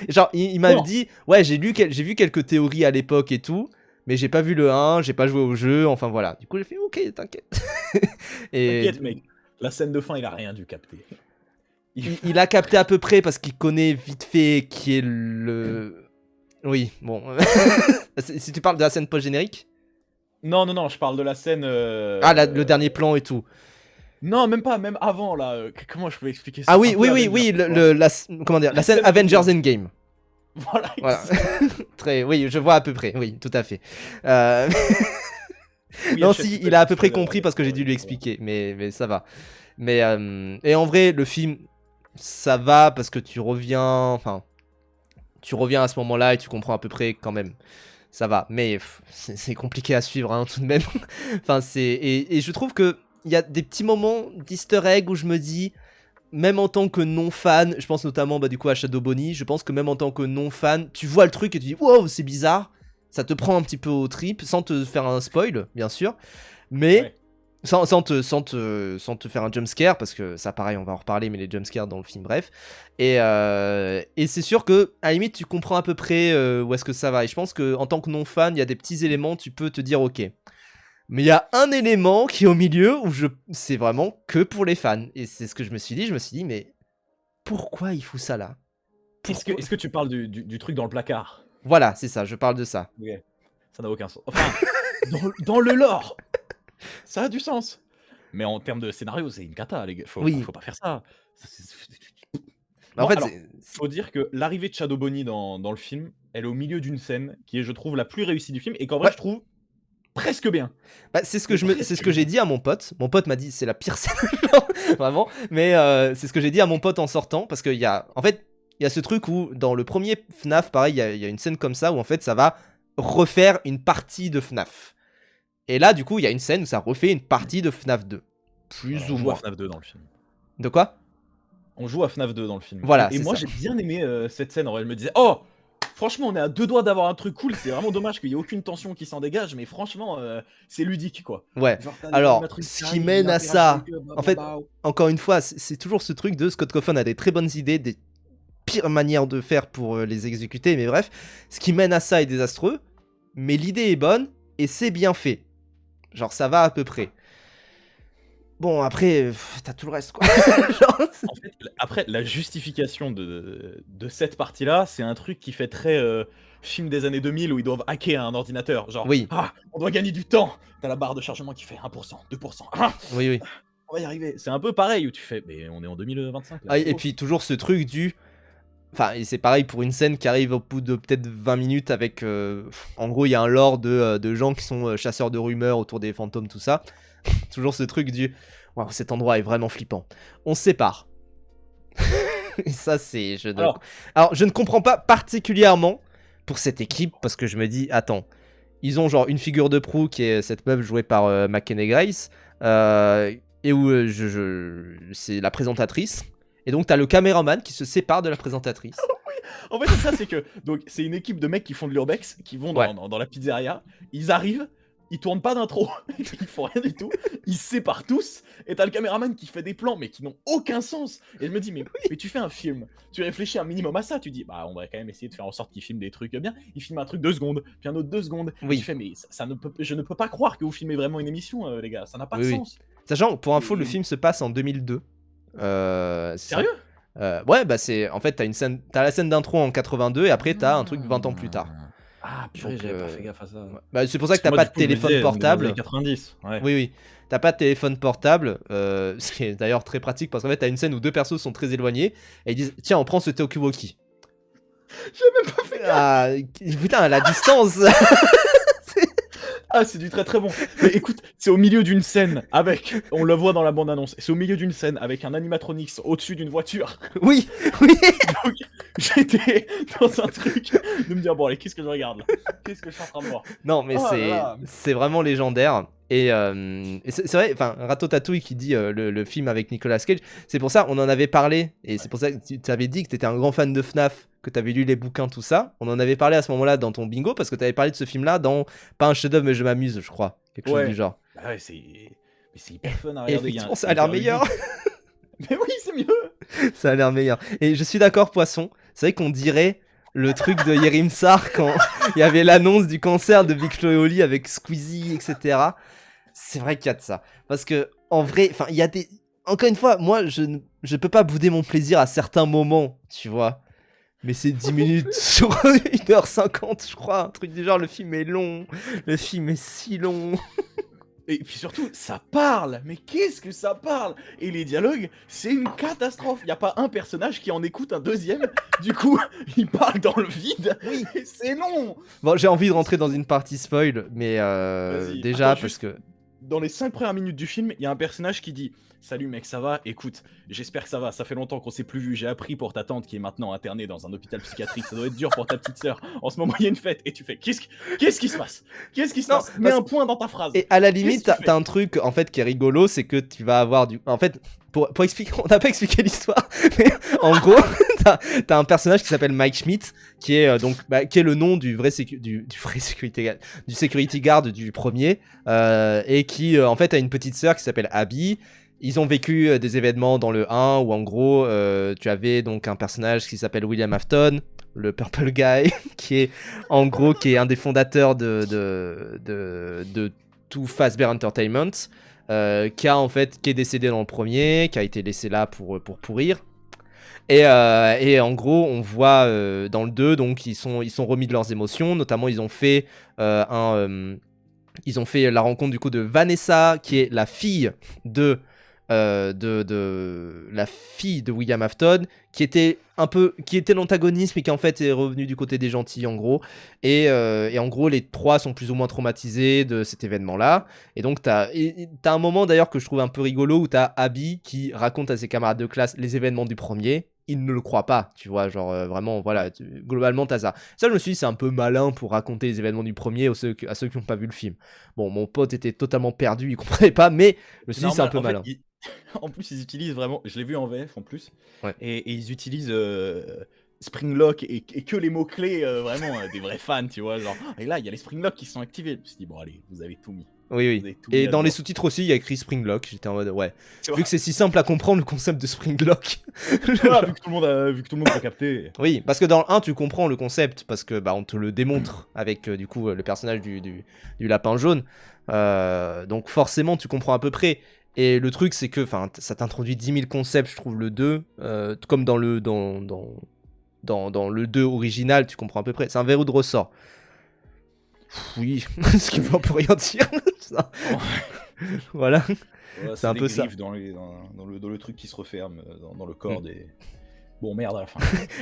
Genre, il m'a dit, ouais, j'ai vu quelques théories à l'époque et tout, mais j'ai pas vu le 1, j'ai pas joué au jeu, enfin voilà. Du coup, j'ai fait, ok, t'inquiète. T'inquiète, mec. La scène de fin, il a rien dû capter. Il a capté à peu près parce qu'il connaît vite fait qui est le... Oui, bon. Si tu parles de la scène post-générique. Non, je parle de la scène... le dernier plan et tout. Non, même pas, même avant, là. Comment je peux expliquer ça? Ah oui, comment dire, la scène Avengers Endgame. Voilà. Oui, je vois à peu près, oui, tout à fait. Non, si, il a à peu près compris parce que j'ai dû lui expliquer, mais ça va. Mais, et en vrai, le film, ça va parce que tu reviens à ce moment-là et tu comprends à peu près quand même. Ça va, mais c'est compliqué à suivre, hein, tout de même. Enfin, et je trouve que il y a des petits moments d'easter egg où je me dis, même en tant que non-fan, je pense notamment du coup à Shadow Bonnie, je pense que même en tant que non-fan, tu vois le truc et tu dis, wow, c'est bizarre. Ça te prend un petit peu au trip, sans te faire un spoil, bien sûr. Mais... Ouais. Sans te faire un jumpscare, parce que ça pareil on va en reparler, mais les jumpscares dans le film, bref. Et c'est sûr que à la limite tu comprends à peu près où est-ce que ça va. Et je pense qu'en tant que non-fan, il y a des petits éléments, tu peux te dire ok. Mais il y a un élément qui est au milieu où c'est vraiment que pour les fans. Et c'est ce que je me suis dit, mais pourquoi il fout ça là? Est-ce que tu parles du truc dans le placard? Voilà, c'est ça, je parle de ça. Ok, ça n'a aucun sens. Enfin, dans le lore, ça a du sens. Mais en termes de scénario, c'est une cata, les gars. Faut pas faire ça. En fait, faut dire que l'arrivée de Shadow Bonnie dans le film, elle est au milieu d'une scène qui est, je trouve, la plus réussie du film et qu'en vrai, je trouve presque bien. C'est ce que j'ai dit à mon pote. Mon pote m'a dit c'est la pire scène, vraiment. Mais c'est ce que j'ai dit à mon pote en sortant parce qu'il y a, en fait, il y a ce truc où, dans le premier FNAF, pareil, il y a une scène comme ça où en fait ça va refaire une partie de FNAF. Et là, du coup, il y a une scène où ça refait une partie de FNAF 2. Plus Voilà, ou on joue à moins. FNAF 2 dans le film. De quoi? On joue à FNAF 2 dans le film. Voilà, Et c'est moi, ça. j'ai bien aimé cette scène. En vrai, je me disais, oh, franchement, on est à 2 doigts d'avoir un truc cool. C'est vraiment dommage qu'il y ait aucune tension qui s'en dégage, mais franchement, c'est ludique, quoi. Ouais. Genre, t'as les Alors, animatroniques qui ce qui arrivent, mène ils à interagissent avec ça, eux, en fait, bah. encore une fois, c'est toujours ce truc de Scott Cawthon a des très bonnes idées, des pires manières de faire pour les exécuter, mais bref, ce qui mène à ça est désastreux, mais l'idée est bonne et c'est bien fait. Genre, ça va à peu près. Bon, après, t'as tout le reste, quoi. Genre, En fait, après, la justification de cette partie-là, c'est un truc qui fait très film des années 2000 où ils doivent hacker un ordinateur. Genre, oui, ah, on doit gagner du temps. T'as la barre de chargement qui fait 1%, 2%. Ah, oui, oui. on va y arriver. C'est un peu pareil où tu fais, mais on est en 2025 là. Ah, c'est et beau. puis, toujours ce truc du... Enfin, et c'est pareil pour une scène qui arrive au bout de peut-être 20 minutes avec... en gros, il y a un lore de gens qui sont chasseurs de rumeurs autour des fantômes, tout ça. Toujours ce truc du... Waouh, cet endroit est vraiment flippant. On se sépare. Et ça, c'est... Alors, je ne comprends pas particulièrement pour cette équipe, parce que je me dis, attends, ils ont genre une figure de proue qui est cette meuf jouée par McKenna Grace, et où c'est la présentatrice. Et donc, t'as le caméraman qui se sépare de la présentatrice. En fait, c'est ça, c'est que donc c'est une équipe de mecs qui font de l'urbex, qui vont Ouais. dans la pizzeria. Ils arrivent, ils tournent pas d'intro, ils font rien du tout. Ils se séparent tous. Et t'as le caméraman qui fait des plans, mais qui n'ont aucun sens. Et je me dis, mais tu fais un film, tu réfléchis un minimum à ça. Tu dis, bah on va quand même essayer de faire en sorte qu'il filme des trucs bien. Il filme un truc 2 secondes, puis un autre 2 secondes. Oui. Et tu fais, mais je ne peux pas croire que vous filmez vraiment une émission, les gars. Ça n'a pas de Oui, oui. sens. Sachant, pour info, le Et- film se passe en 2002. C'est ça. Sérieux? Ouais, bah c'est... En fait, t'as la scène d'intro en 82 et après t'as un truc 20 ans plus tard. Ah, purée, Donc, j'avais pas fait gaffe à ça. ouais. Bah, c'est pour ça que t'as Parce pas moi, de du coup, je me téléphone disais, on est dans les portable. années 90. Ouais. Oui, oui. T'as pas de téléphone portable. Ce qui est d'ailleurs très pratique parce qu'en fait, t'as une scène où 2 persos sont très éloignés et ils disent tiens, on prend ce Talkie-Walkie. J'ai même pas fait. Ah, putain, la distance. Ah, c'est du très très bon. Mais écoute, c'est au milieu d'une scène avec, on le voit dans la bande-annonce, c'est au milieu d'une scène avec un animatronics au-dessus d'une voiture. Oui, oui. Donc, j'étais dans un truc de me dire, bon allez, qu'est-ce que je regarde là? Qu'est-ce que je suis en train de voir? Non, mais Oh là là. c'est vraiment légendaire. Et c'est vrai, enfin, Ratatouille qui dit le film avec Nicolas Cage, c'est pour ça, on en avait parlé, et c'est pour ça que tu avais dit que tu étais un grand fan de FNAF, que tu avais lu les bouquins, tout ça. On en avait parlé à ce moment-là dans ton bingo, parce que tu avais parlé de ce film-là dans, pas un chef-d'œuvre, mais je m'amuse, je crois. Quelque chose du genre. Bah ouais, mais c'est hyper fun à Et regarder. effectivement, ça c'est a l'air hyper meilleur. ludique. Mais oui, c'est mieux. Ça a l'air meilleur. Et je suis d'accord, Poisson. C'est vrai qu'on dirait le truc de Yerim Sar quand il y avait l'annonce du cancer de Big Flo et Oli avec Squeezie, etc. C'est vrai qu'il y a de ça. Parce que, en vrai, enfin, il y a des... Encore une fois, moi, je peux pas bouder mon plaisir à certains moments, tu vois. Mais c'est 10 minutes sur 1h50, je crois. Un truc du genre, le film est long. Le film est si long. Et puis surtout, ça parle. Mais qu'est-ce que ça parle? Et les dialogues, c'est une catastrophe. Il y a pas un personnage qui en écoute un deuxième. Du coup, il parle dans le vide. Oui. Et c'est long. Bon, j'ai envie de rentrer dans une partie spoil, mais Vas-y. déjà, Attends, parce juste, que... dans les 5 premières minutes du film, il y a un personnage qui dit: salut mec, ça va? Écoute, j'espère que ça va. Ça fait longtemps qu'on s'est plus vu. J'ai appris pour ta tante qui est maintenant internée dans un hôpital psychiatrique. Ça doit être dur pour ta petite sœur. En ce moment, il y a une fête. Et tu fais: qu'est-ce qui se passe? Qu'est-ce qui se Non, passe? Mets parce- un point dans ta phrase. Et à la Qu'est-ce limite, que tu fais? t'as un truc en fait qui est rigolo, c'est que tu vas avoir du. En fait, pour expliquer, on n'a pas expliqué l'histoire, mais en gros, t'as un personnage qui s'appelle Mike Schmidt, qui est donc qui est le nom du vrai du vrai security guard du premier, et qui en fait a une petite sœur qui s'appelle Abby. Ils ont vécu des événements dans le 1 où en gros tu avais donc un personnage qui s'appelle William Afton, le Purple Guy, qui est en gros qui est un des fondateurs de tout Fazbear Entertainment, qui est décédé dans le premier, qui a été laissé là pour pourrir. Et en gros, on voit dans le 2, donc ils sont remis de leurs émotions. Notamment, ils ont fait la rencontre du coup de Vanessa, qui est la fille de William Afton, qui était l'antagoniste, mais qui en fait est revenu du côté des gentils en gros. Et en gros, les trois sont plus ou moins traumatisés de cet événement-là. Et donc t'as un moment d'ailleurs que je trouve un peu rigolo où t'as Abby qui raconte à ses camarades de classe les événements du premier. il ne le croit pas, tu vois, genre vraiment, voilà, globalement, t'as ça. Ça, je me suis dit, c'est un peu malin pour raconter les événements du premier à ceux qui n'ont pas vu le film. Bon, mon pote était totalement perdu, il comprenait pas, mais je me C'est suis dit, c'est un normal. peu En fait, malin. en plus, ils utilisent vraiment. Je l'ai vu en VF en plus. Ouais. Et ils utilisent Springlock et que les mots-clés, vraiment, des vrais fans, tu vois. Genre, et là, il y a les Springlock qui sont activés. Je me suis dit, bon, allez, vous avez tout mis. Oui, Vous oui. avez tout mis Et à dans les jour. sous-titres aussi, il y a écrit Springlock. J'étais en mode, ouais. Tu Vu vois, que c'est si simple à comprendre le concept de Springlock. voilà, vu que tout le monde a capté. Oui, parce que dans le 1, tu comprends le concept, parce que bah, on te le démontre avec du coup le personnage du lapin jaune. Donc forcément, tu comprends à peu près. Et le truc, c'est que ça t'introduit 10 000 concepts, je trouve, le 2. Comme dans le 2 original, tu comprends à peu près. C'est un verrou de ressort. Oui, ce qui veut un peu rien dire. Ça. Voilà, Voilà, c'est c'est un des peu ça. griffes dans le truc qui se referme dans le corps des. Bon, merde, à la fin.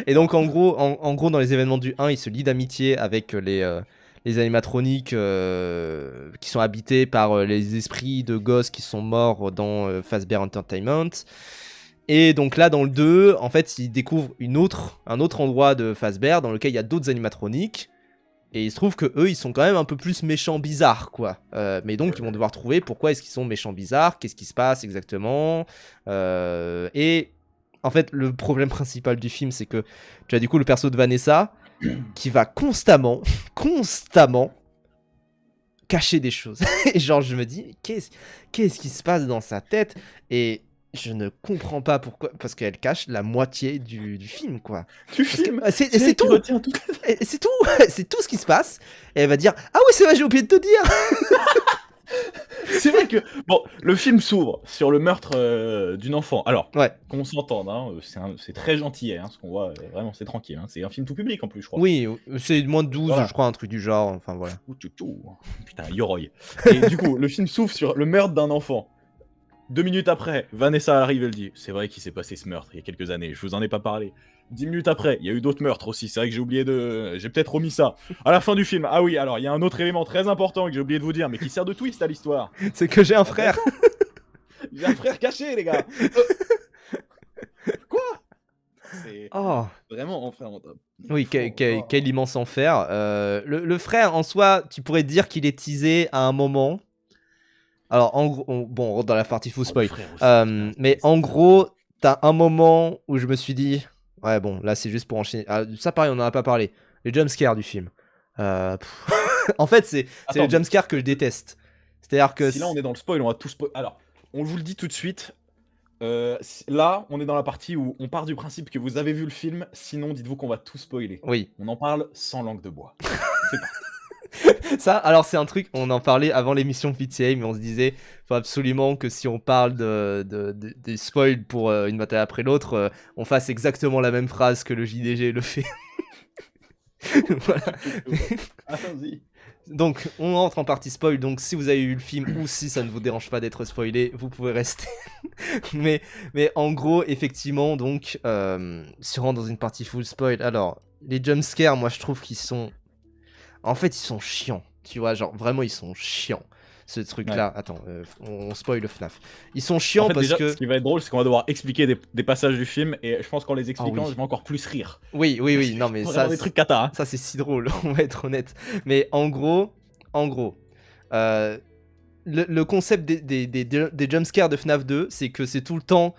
Et donc en gros dans les événements du 1, il se lie d'amitié avec les animatroniques qui sont habités par les esprits de gosses qui sont morts dans Fazbear Entertainment. Et donc là dans le 2, en fait, il découvre un autre endroit de Fazbear dans lequel il y a d'autres animatroniques. Et il se trouve que eux, ils sont quand même un peu plus méchants bizarres, quoi. Mais donc, ils vont devoir trouver pourquoi est-ce qu'ils sont méchants bizarres, qu'est-ce qui se passe exactement. Et en fait, le problème principal du film, c'est que tu as du coup le perso de Vanessa qui va constamment cacher des choses. Et genre, je me dis, qu'est-ce qui se passe dans sa tête? Et je ne comprends pas pourquoi, parce qu'elle cache la moitié du film, quoi. Du Parce que film, c'est tout. retient tout. Et c'est tout, c'est tout ce qui se passe. Et elle va dire, ah oui, c'est vrai, j'ai oublié de te dire. C'est vrai que bon, le film s'ouvre sur le meurtre d'une enfant. Alors, Ouais. qu'on s'entende, hein, c'est très gentil, hein, ce qu'on voit. Vraiment, c'est tranquille. Hein, c'est un film tout public en plus, je crois. Oui, c'est moins de 12, Voilà. je crois, un truc du genre. Enfin voilà. Ouh, tchou, tchou. Putain, Yoroi. Et du coup, le film s'ouvre sur le meurtre d'un enfant. 2 minutes après, Vanessa arrive, elle dit, c'est vrai qu'il s'est passé ce meurtre il y a quelques années, je vous en ai pas parlé. 10 minutes après, il y a eu d'autres meurtres aussi, c'est vrai que j'ai peut-être omis ça. À la fin du film, ah oui, alors il y a un autre élément très important que j'ai oublié de vous dire, mais qui sert de twist à l'histoire. C'est que j'ai un frère. J'ai un frère caché, les gars. Quoi? C'est Oh. vraiment enfer en top. Oui, quel immense enfer. Le frère, en soi, tu pourrais dire qu'il est teasé à un moment. Alors, en gros, bon, on rentre dans la partie full spoil. Mais en gros, t'as un moment où je me suis dit, ouais, bon, là, c'est juste pour enchaîner. Ah, ça, pareil, on n'en a pas parlé. Les jumpscares du film. En fait, c'est les jumpscares que je déteste. C'est-à-dire que. Si là, on est dans le spoil, on va tout spoil. Alors, on vous le dit tout de suite. Là, on est dans la partie où on part du principe que vous avez vu le film, sinon dites-vous qu'on va tout spoiler. Oui. On en parle sans langue de bois. C'est parti. Ça, alors c'est un truc, on en parlait avant l'émission PTA, mais on se disait, faut absolument que si on parle des spoils pour une bataille après l'autre, on fasse exactement la même phrase que le JDG le fait. Voilà. Allons-y. Donc, on entre en partie spoil, donc si vous avez eu le film ou si ça ne vous dérange pas d'être spoilé, vous pouvez rester. mais en gros, effectivement, donc, si on rentre dans une partie full spoil, alors, les jumpscares, moi je trouve qu'ils sont... En fait, ils sont chiants, tu vois, genre, vraiment, ils sont chiants. Ce truc-là, Ouais. attends, on spoil le FNAF. Ils sont chiants En fait, parce déjà, que... ce qui va être drôle, c'est qu'on va devoir expliquer des passages du film, et je pense qu'en les expliquant, oui. je vais encore plus rire. Oui, non mais ça... des trucs cata, hein. Ça, c'est si drôle, on va être honnête. Mais en gros, le concept des jumpscares de FNAF 2, c'est que c'est tout le temps...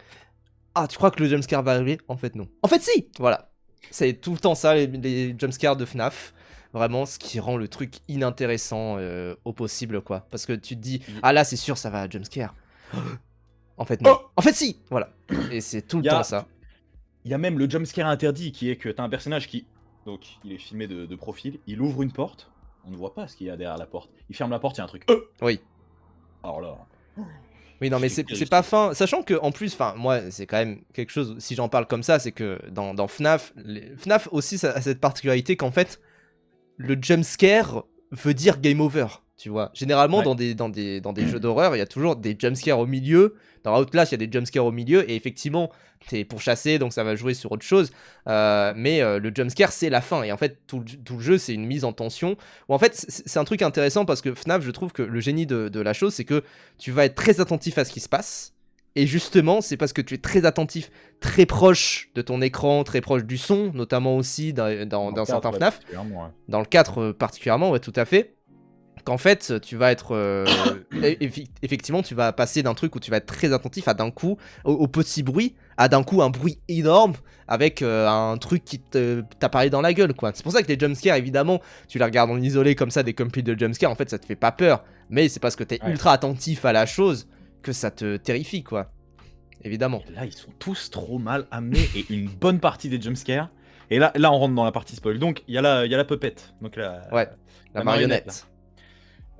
Ah, tu crois que le jumpscare va arriver? En fait, non. En fait, si. Voilà. C'est tout le temps ça, les jumpscares de FNAF. Vraiment, ce qui rend le truc inintéressant au possible, quoi. Parce que tu te dis, ah là, c'est sûr, ça va jumpscare. En fait, non. En fait, si. Voilà. Et c'est tout le temps ça. Il y a même le jumpscare interdit, qui est que t'as un personnage qui... Donc, il est filmé de profil, il ouvre une porte, on ne voit pas ce qu'il y a derrière la porte. Il ferme la porte, il y a un truc. Oui. Alors là... Oui, non, mais c'est pas fin. Sachant que, en plus, moi, c'est quand même quelque chose, si j'en parle comme ça, c'est que dans FNAF, FNAF aussi, ça a cette particularité qu'en fait, le jumpscare veut dire game over, tu vois. Généralement, Ouais. dans des jeux d'horreur, il y a toujours des jumpscares au milieu. Dans Outlast, il y a des jumpscares au milieu, et effectivement, t'es pourchassé, donc ça va jouer sur autre chose. Mais le jumpscare, c'est la fin. Et en fait, tout le jeu, c'est une mise en tension. Ou en fait, c'est un truc intéressant parce que FNAF, je trouve que le génie de la chose, c'est que tu vas être très attentif à ce qui se passe. Et justement, c'est parce que tu es très attentif, très proche de ton écran, très proche du son, notamment aussi dans certains FNAF, dans le 4 particulièrement, ouais, tout à fait, qu'en fait, tu vas être... effectivement, tu vas passer d'un truc où tu vas être très attentif à d'un coup, au petit bruit, à d'un coup un bruit énorme, avec un truc qui t'apparaît dans la gueule, quoi. C'est pour ça que les jumpscares, évidemment, tu les regardes en isolé comme ça, des complete de jumpscares, en fait, ça te fait pas peur. Mais c'est parce que t'es ultra attentif à la chose que ça te terrifie, quoi. Évidemment. Et là, ils sont tous trop mal amenés, et une bonne partie des jumpscares. Et là, on rentre dans la partie spoil. Donc, il y a la puppet. Donc, la marionnette.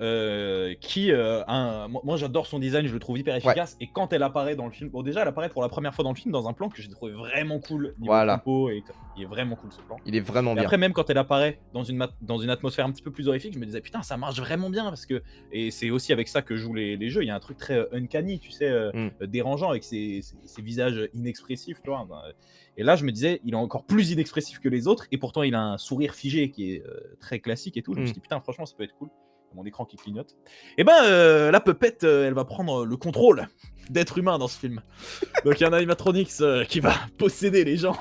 Moi j'adore son design, je le trouve hyper efficace, et quand elle apparaît dans le film, bon déjà elle apparaît pour la première fois dans le film dans un plan que j'ai trouvé vraiment cool niveau tempo, et il est vraiment cool ce plan. Il est vraiment bien. Après même quand elle apparaît dans une atmosphère un petit peu plus horrifique, je me disais putain ça marche vraiment bien, parce que, et c'est aussi avec ça que jouent les jeux, il y a un truc très uncanny, tu sais, dérangeant avec ces visages inexpressifs, tu vois. Et là je me disais il est encore plus inexpressif que les autres, et pourtant il a un sourire figé qui est très classique et tout. Je me suis dit putain franchement ça peut être cool. Mon écran qui clignote. Et ben, la puppet, elle va prendre le contrôle d'être humain dans ce film. Donc il y a un animatronics qui va posséder les gens,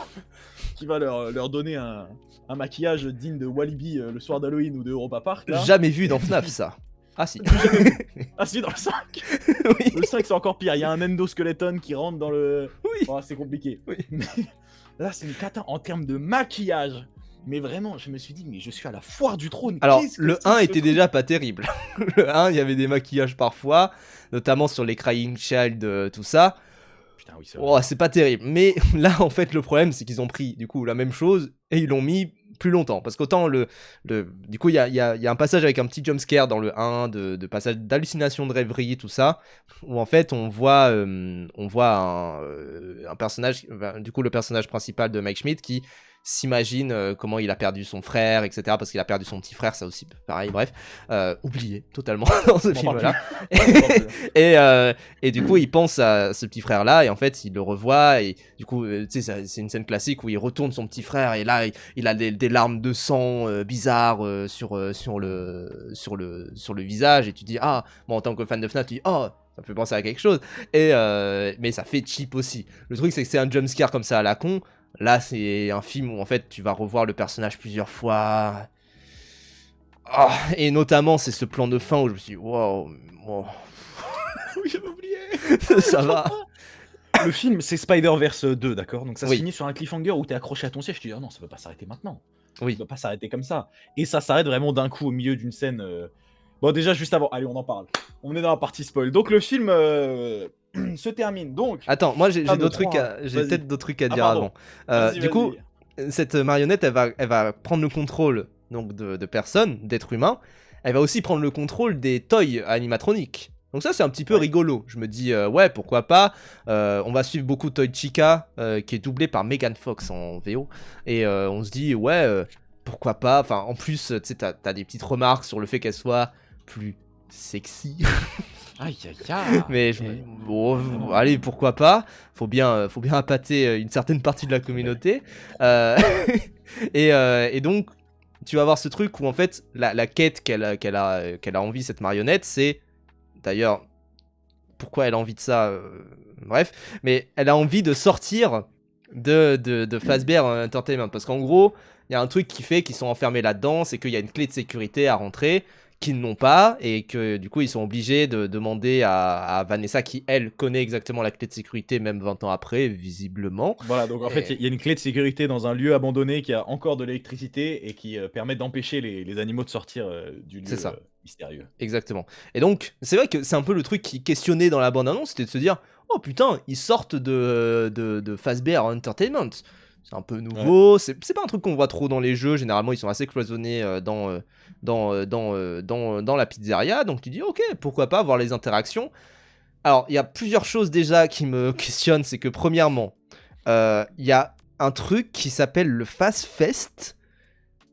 qui va leur donner un maquillage digne de Walibi le soir d'Halloween ou de Europa Park. Là. Jamais vu dans FNAF ça. Ah si. Ah si, dans le 5. Oui. Le 5 c'est encore pire, il y a un endoskeleton qui rentre dans le... Oui. Oh, c'est compliqué. Oui. Mais là c'est une cata en termes de maquillage. Mais vraiment, je me suis dit, mais je suis à la foire du trône. Alors, le 1 était déjà pas terrible. Le 1, il y avait des maquillages parfois, notamment sur les Crying Child, tout ça. Putain, oui, c'est pas terrible. Mais là, en fait, le problème, c'est qu'ils ont pris, du coup, la même chose, et ils l'ont mis plus longtemps. Parce qu'autant, du coup, il y a un passage avec un petit jumpscare dans le 1, de passage d'hallucination, de rêverie, tout ça, où en fait, on voit un personnage, du coup, le personnage principal de Mike Schmidt qui s'imagine comment il a perdu son frère, etc. Parce qu'il a perdu son petit frère, ça aussi, pareil, bref. Oublié totalement dans ce film-là. Et du coup, il pense à ce petit frère-là, et en fait, il le revoit, et du coup, tu sais, c'est une scène classique où il retourne son petit frère, et là, il a des larmes de sang bizarres sur le visage, et tu dis, ah, bon, en tant que fan de FNAF, tu dis, oh, ça me fait penser à quelque chose, mais ça fait cheap aussi. Le truc, c'est que c'est un jumpscare comme ça à la con. Là, c'est un film où en fait tu vas revoir le personnage plusieurs fois. Oh, et notamment, c'est ce plan de fin où je me suis dit, wow. Oui, j'avais oublié. Ça va. Le film, c'est Spider-Verse 2, d'accord? Donc ça se finit sur un cliffhanger où t'es accroché à ton siège. Je te dis, oh non, ça peut pas s'arrêter maintenant. Oui. Ça peut pas s'arrêter comme ça. Et ça s'arrête vraiment d'un coup au milieu d'une scène. Bon, déjà, juste avant, allez, on en parle. On est dans la partie spoil. Donc le film se termine. Donc. Attends, moi j'ai d'autres trucs j'ai peut-être d'autres trucs à dire avant. Du coup, cette marionnette, elle va prendre le contrôle donc de personnes, d'êtres humains. Elle va aussi prendre le contrôle des toys animatroniques. Donc ça c'est un petit peu rigolo. Je me dis ouais, pourquoi pas. On va suivre beaucoup Toy Chica qui est doublé par Megan Fox en VO, et on se dit ouais, pourquoi pas. Enfin, en plus tu sais, t'as des petites remarques sur le fait qu'elle soit plus sexy. Aïe aïe aïe. Mais bon, allez, pourquoi pas. Faut bien appâter une certaine partie de la communauté. Et donc tu vas avoir ce truc où en fait la quête qu'elle a envie, cette marionnette, c'est d'ailleurs pourquoi elle a envie de ça, bref, mais elle a envie de sortir de Fazbear Entertainment, parce qu'en gros il y a un truc qui fait qu'ils sont enfermés là-dedans, c'est qu'il y a une clé de sécurité à rentrer qu'ils n'ont pas, et que du coup ils sont obligés de demander à Vanessa, qui elle connaît exactement la clé de sécurité même 20 ans après visiblement. Voilà, donc en fait il y a une clé de sécurité dans un lieu abandonné qui a encore de l'électricité et qui permet d'empêcher les animaux de sortir du lieu mystérieux. Exactement. Et donc c'est vrai que c'est un peu le truc qui questionnait dans la bande-annonce, c'était de se dire oh putain, ils sortent de Fazbear Entertainment. C'est un peu nouveau, c'est pas un truc qu'on voit trop dans les jeux, généralement ils sont assez cloisonnés dans la pizzeria, donc tu dis ok, pourquoi pas voir les interactions. Alors il y a plusieurs choses déjà qui me questionnent, c'est que premièrement, il y a un truc qui s'appelle le Faz Fest,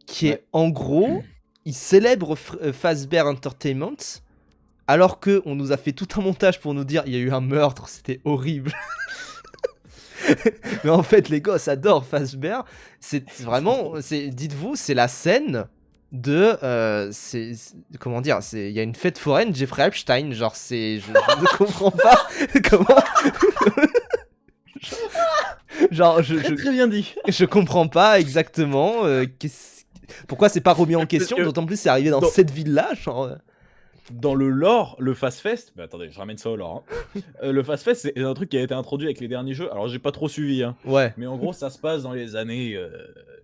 qui est en gros, il célèbre Fazbear Entertainment, alors qu'on nous a fait tout un montage pour nous dire il y a eu un meurtre, c'était horrible. Mais en fait les gosses adorent Fazbear. C'est vraiment, dites-vous, c'est la scène comment dire, il y a une fête foraine, Jeffrey Epstein, genre je ne comprends pas comment, genre Très très bien dit. je comprends pas exactement pourquoi c'est pas remis en Parce question, que d'autant plus c'est arrivé dans dans, cette ville-là, genre. dans le lore, le Fast Fest, mais attendez, je ramène ça au lore, hein. Le Fast Fest, c'est un truc qui a été introduit avec les derniers jeux. Alors, j'ai pas trop suivi, hein, Ouais, mais en gros, ça se passe dans les années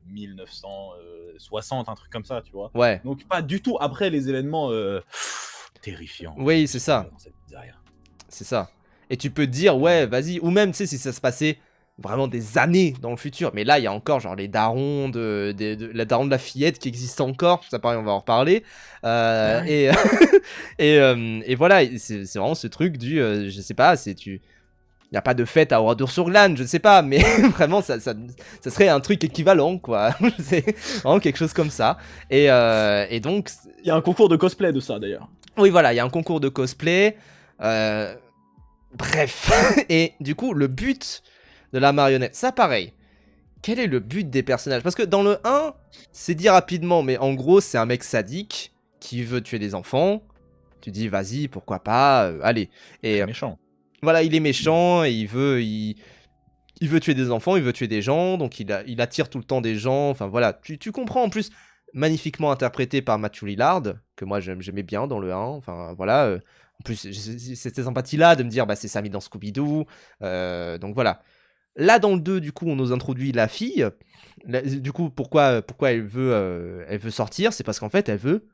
1960, un truc comme ça, tu vois. ouais, Donc, pas du tout après les événements terrifiants qui oui, ont eu c'est ce ça. dans cette pizzeria. C'est ça. Et tu peux te dire, ouais, vas-y. Ou même, tu sais, si ça se passait vraiment des années dans le futur. Mais là, il y a encore, genre, les darons la daron de la fillette qui existe encore. Ça, pareil, on va en reparler. Ah ouais. Et, et voilà, c'est vraiment ce truc je sais pas, il n'y a pas de fête à Oradour-sur-Glane, je sais pas, mais vraiment, ça serait un truc équivalent, quoi. C'est vraiment quelque chose comme ça. Et donc, Il y a un concours de cosplay de ça, d'ailleurs. oui, voilà, il y a un concours de cosplay. Euh, Bref. Et du coup, le but de la marionnette, ça pareil. Quel est le but des personnages? Parce que dans le 1, c'est dit rapidement, mais en gros, c'est un mec sadique qui veut tuer des enfants. Tu dis, vas-y, pourquoi pas, allez. Et Très méchant. voilà, il est méchant, et il veut tuer des enfants, il veut tuer des gens, donc il attire tout le temps des gens. Enfin voilà, tu comprends en plus, magnifiquement interprété par Matthew Lillard, que moi j'aimais bien dans le 1. Enfin voilà, en plus j'ai cette sympathie-là de me dire, bah c'est Sammy dans Scooby-Doo. Donc voilà. Là dans le 2, du coup, on nous introduit la fille. Du coup, pourquoi elle veut sortir? C'est parce qu'en fait, elle veut,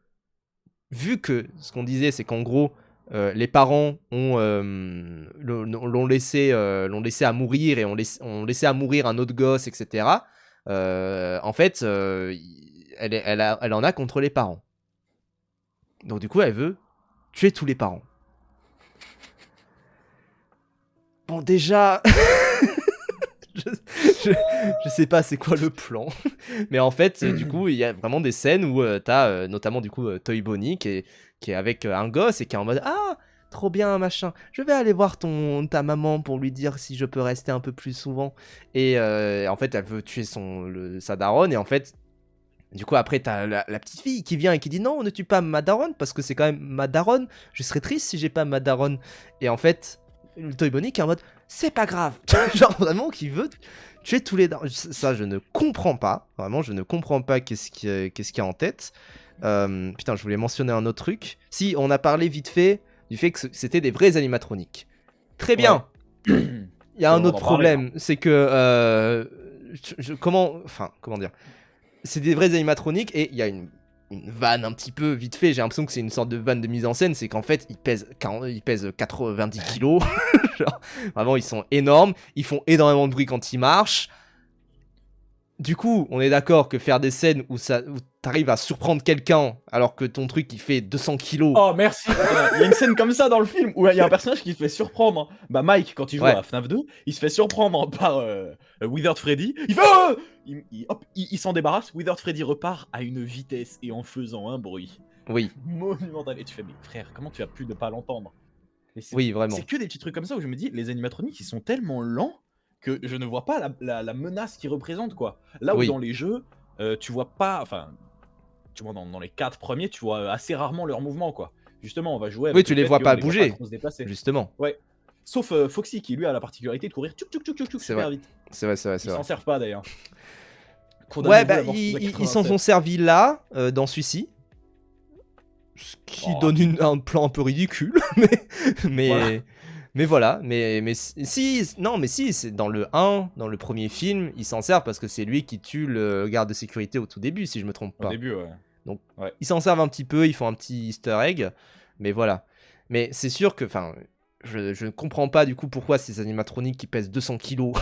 vu que ce qu'on disait, c'est qu'en gros, les parents l'ont laissé à mourir et ont laissé à mourir un autre gosse, etc. En fait, elle en a contre les parents. Donc du coup, elle veut tuer tous les parents. Bon, déjà, je, je sais pas c'est quoi le plan, mais en fait, du coup, il y a vraiment des scènes où t'as notamment du coup Toy Bonnie qui est avec un gosse et qui est en mode, ah, trop bien, machin. Je vais aller voir ta maman pour lui dire si je peux rester un peu plus souvent. Et en fait, elle veut tuer sa daronne, et en fait, du coup, après, t'as la petite fille qui vient et qui dit, non, ne tue pas ma daronne parce que c'est quand même ma daronne. Je serais triste si j'ai pas ma daronne. Et en fait, le Toy Bonnie qui est en mode, c'est pas grave. Genre vraiment qui veut tuer tous les darons. Ça, je ne comprends pas. Vraiment, je ne comprends pas qu'est-ce qu'il y a en tête. Putain, je voulais mentionner un autre truc. Si, on a parlé vite fait du fait que c'était des vrais animatroniques. Très Ouais. bien. Il y C'est a le un moment autre d'en parler, hein. problème. C'est que... comment dire, c'est des vrais animatroniques, et il y a une vanne un petit peu vite fait. J'ai l'impression que c'est une sorte de vanne de mise en scène. C'est qu'en fait, ils pèsent 90 kilos. Genre, vraiment, ils sont énormes. Ils font énormément de bruit quand ils marchent. Du coup, on est d'accord que faire des scènes où t'arrives à surprendre quelqu'un alors que ton truc il fait 200 kilos. Oh merci! Il y a une scène comme ça dans le film où il y a un personnage qui se fait surprendre. Bah Mike, quand il joue Ouais, à FNAF 2, il se fait surprendre par Withered Freddy. Il fait oh hop, il s'en débarrasse. Withered Freddy repart à une vitesse et en faisant un bruit oui, monumental. Et tu fais, mais frère, comment tu as pu ne pas l'entendre? Et oui, c'est vraiment. que des petits trucs comme ça où je me dis, les animatroniques, ils sont tellement lents que je ne vois pas la menace qu'ils représentent, quoi. Là où dans Oui, les jeux, tu vois pas, enfin, tu vois, dans les 4 premiers, tu vois assez rarement leurs mouvements, quoi. Justement, on va jouer oui, avec tu le les fait vois qu'on pas les voit pas bouger, trop se déplacer. justement. Ouais. Sauf Foxy, qui lui a la particularité de courir tchouk tchouk tchouk tchouk tchouk C'est super vrai, vite. c'est vrai, c'est vrai, c'est Ils s'en vrai. servent pas d'ailleurs. Ouais, Condamnez-vous bah la Forza ils s'en sont 87. servis là, dans celui-ci. Ce qui Oh, donne un plan un peu ridicule, voilà. mais, mais voilà, mais si, non, mais si, c'est dans le 1, dans le premier film, il s'en sert parce que c'est lui qui tue le garde de sécurité au tout début, si je me trompe Au pas. début, ouais. Donc, Ouais. ils s'en servent un petit peu, ils font un petit easter egg, mais voilà. Mais c'est sûr que, enfin, je ne comprends pas du coup pourquoi ces animatroniques qui pèsent 200 kilos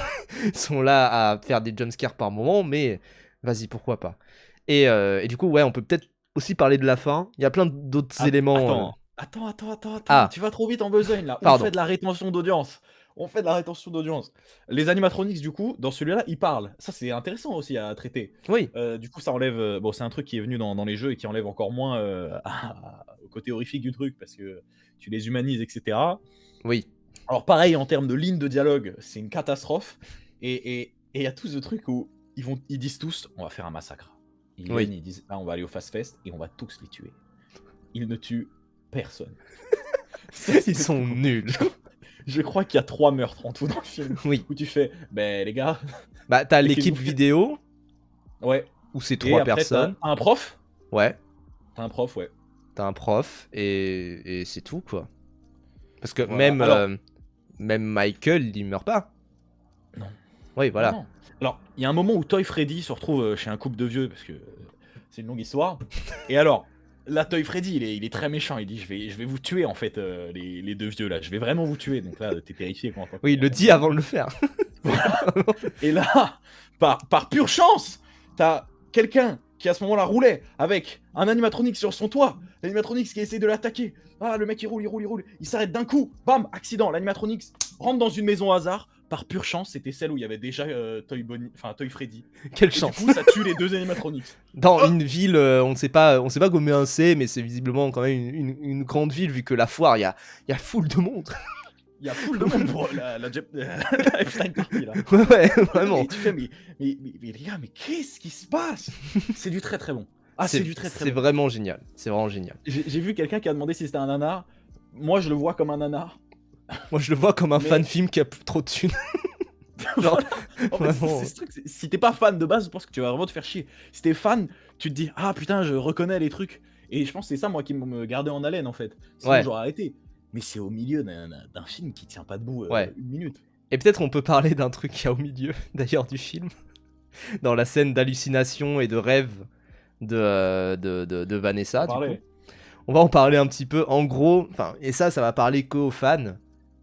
sont là à faire des jumpscares par moment, mais vas-y, pourquoi pas. Et du coup, ouais, on peut peut-être aussi parler de la fin. Il y a plein d'autres éléments. Attends, Ah, tu vas trop vite en besogne là. On fait pardon. de la rétention d'audience. On fait de la rétention d'audience. Les animatronics, du coup, dans celui-là, ils parlent. Ça, c'est intéressant aussi à traiter. Oui, Du coup, ça enlève. Bon, c'est un truc qui est venu dans les jeux et qui enlève encore moins au côté horrifique du truc parce que tu les humanises, etc. oui. Alors, pareil, en termes de ligne de dialogue, c'est une catastrophe. Et il y a tout ce truc où ils disent tous on va faire un massacre. Ils Oui. viennent, ils disent: «Ah, on va aller au Fast Fest et on va tous les tuer». Ils ne tuent personne. Ça, c'est Ils le sont plus beau. nuls. Je crois qu'il y a 3 meurtres en tout dans le film, Oui. où tu fais: «Beh, les gars, Bah, t'as qu'est-ce que l'équipe vous faites?» vidéo, Ouais, où c'est et 3 après tu personnes. un prof? Ouais, Tu un prof, ouais. t'as un prof et c'est tout, quoi. Parce que Voilà. Alors même Michael, il meurt pas. non, Oui, non, voilà. non. Alors, il y a un moment où Toy Freddy se retrouve, chez un couple de vieux parce que, c'est une longue histoire et alors, là, Toy Freddy, il est très méchant. Il dit: «Je vais vous tuer, en fait, les 2 vieux, là. Je vais vraiment vous tuer». Donc là, tu es terrifié quand tu Oui, il le entends dit avant de le faire. voilà. Et là, par pure chance, t'as quelqu'un qui à ce moment-là roulait avec un animatronique sur son toit. L'animatronique qui essaie de l'attaquer. Ah, le mec il roule, il roule, il roule. Il s'arrête d'un coup. Bam, accident. L'animatronique rentre dans une maison au hasard. Par pure chance, c'était celle où il y avait déjà Toy Freddy. Quelle Et du chance. coup, ça tue les 2 animatroniques. Dans une ville, on sait pas combien c'est, mais c'est visiblement quand même une grande ville, vu que la foire, il y a full de monde. Il y a full de monde pour la Epstein Party là. Ouais, vraiment. Et tu fais, mais les gars, mais qu'est-ce qui se passe? C'est du très très bon. Ah, c'est du très très C'est bon. vraiment génial. C'est vraiment génial. J'ai vu quelqu'un qui a demandé si c'était un nanar. Moi, je le vois comme un nanar. Moi, je le vois comme un Mais- fan film qui a plus trop de thunes. Genre, En fait, vraiment. c'est ce truc. Si t'es pas fan de base, je pense que tu vas vraiment te faire chier. Si t'es fan, tu te dis ah putain, je reconnais les trucs. Et je pense que c'est ça moi qui me gardait en haleine en fait. Sinon Ouais. j'aurais arrêté. Mais c'est au milieu d'un film qui tient pas debout Ouais. une minute. Et peut-être on peut parler d'un truc qu'il y a au milieu, d'ailleurs, du film. Dans la scène d'hallucination et de rêve de Vanessa, du coup. Parler. On va en parler un petit peu. En gros, enfin, et ça va parler qu'aux fans.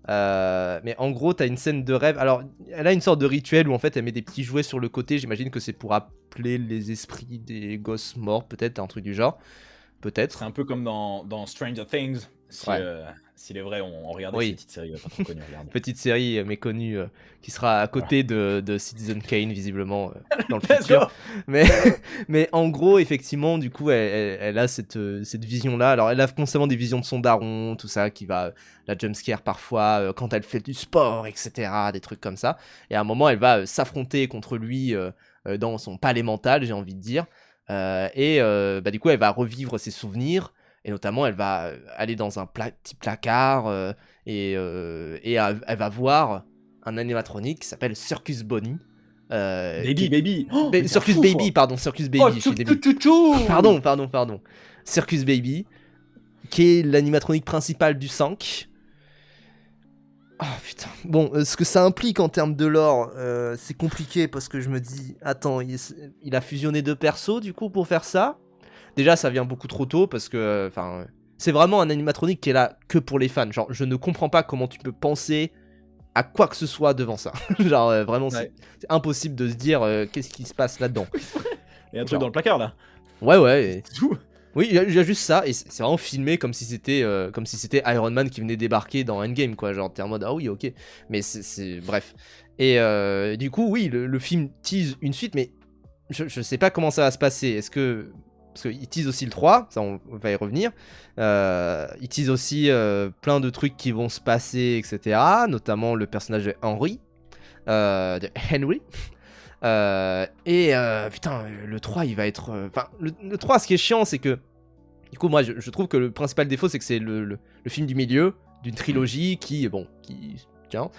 Mais en gros, t'as une scène de rêve. Alors, elle a une sorte de rituel où en fait, elle met des petits jouets sur le côté. J'imagine que c'est pour appeler les esprits des gosses morts, peut-être, un truc du genre. Peut-être. C'est un peu comme dans Stranger Things. Ouais. S'il est vrai, on regardait Oui. cette petite série pas trop connue. Regarde. Petite série méconnue qui sera à côté de Citizen Kane, visiblement, dans le Let's futur. go. Mais en gros, effectivement, du coup, elle a cette vision-là. Alors, elle a constamment des visions de son daron, tout ça, qui va la jumpscare parfois quand elle fait du sport, etc. Des trucs comme ça. Et à un moment, elle va s'affronter contre lui dans son palais mental, j'ai envie de dire. Du coup, elle va revivre ses souvenirs. Et notamment, elle va aller dans un petit placard elle va voir un animatronique qui s'appelle Circus Bonnie. Baby. Oh, mais t'es Circus fou, Baby, toi. pardon, Circus Baby, Oh, je suis tchou, débile. tchou, tchou, tchou. Pardon. Circus Baby, qui est l'animatronique principal du 5. Oh putain. Bon, ce que ça implique en termes de lore, c'est compliqué parce que je me dis, attends, il a fusionné 2 persos du coup pour faire ça. Déjà, ça vient beaucoup trop tôt parce que, c'est vraiment un animatronique qui est là que pour les fans. Genre, je ne comprends pas comment tu peux penser à quoi que ce soit devant ça. Genre, vraiment, Ouais. c'est impossible de se dire qu'est-ce qui se passe là-dedans. Il y a un truc Genre. dans le placard là. Ouais. C'est tout. Oui, il y a juste ça, et c'est vraiment filmé comme si c'était Iron Man qui venait débarquer dans Endgame, quoi. Genre, t'es en mode, ah oui, ok. Mais c'est bref. Et du coup, oui, le film tease une suite, mais je sais pas comment ça va se passer. Est-ce que. Parce qu'il tease aussi le 3, ça on va y revenir. Il tease aussi plein de trucs qui vont se passer, etc. Notamment le personnage de Henry. De Henry. Putain, le 3 il va être. Enfin, le 3, ce qui est chiant, c'est que. Du coup, moi je trouve que le principal défaut, c'est que c'est le film du milieu d'une trilogie qui. Tiens.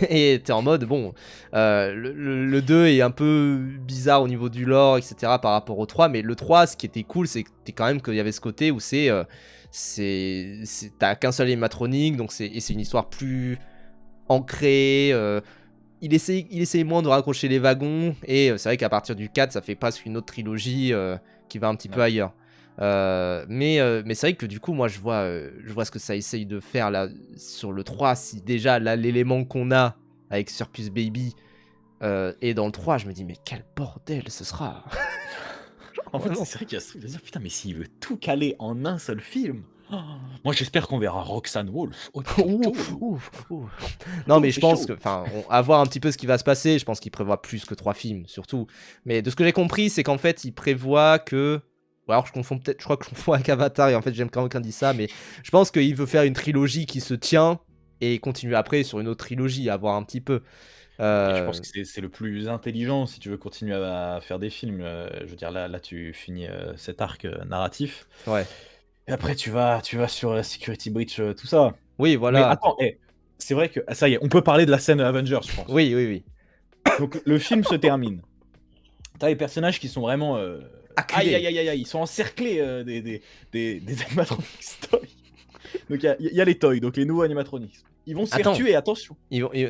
Et t'es en mode, bon. Le 2 est un peu bizarre au niveau du lore, etc. par rapport au 3. Mais le 3, ce qui était cool, c'est que t'es quand même qu'il y avait ce côté où t'as qu'un seul animatronique, donc c'est une histoire plus ancrée. Il essaye moins de raccrocher les wagons, et c'est vrai qu'à partir du 4, ça fait presque une autre trilogie qui va un petit peu ailleurs. Mais c'est vrai que du coup, moi, je vois ce que ça essaye de faire là sur le 3. Si déjà, là, l'élément qu'on a avec Circus Baby est dans le 3, je me dis, mais quel bordel ce sera. En fait, c'est vrai qu'il y a ce truc de dire putain, mais s'il veut tout caler en un seul film. Oh, moi, j'espère qu'on verra Roxanne Wolf. Oh, Ouf. Non, mais je pense que, à voir un petit peu ce qui va se passer. Je pense qu'il prévoit plus que 3 films, surtout. Mais de ce que j'ai compris, c'est qu'en fait, il prévoit que. Ou alors je crois que je confonds avec Avatar, et en fait j'aime quand aucun dit ça, mais je pense qu'il veut faire une trilogie qui se tient et continuer après sur une autre trilogie, à voir un petit peu. Et je pense Euh, que c'est le plus intelligent si tu veux continuer à faire des films. Je veux dire, là tu finis cet arc narratif. ouais. Et après, tu vas sur Security Breach, tout ça. Oui, Mais voilà. attends, c'est vrai que ça y est, on peut parler de la scène Avengers, je pense. Oui, oui, oui. Donc le film se termine. T'as les personnages qui sont vraiment aïe Acculé. aïe aïe aïe aïe, ils sont encerclés des animatronics toys. Donc il y a les toys, donc les nouveaux animatronics. Ils vont se faire Attends. tuer, attention.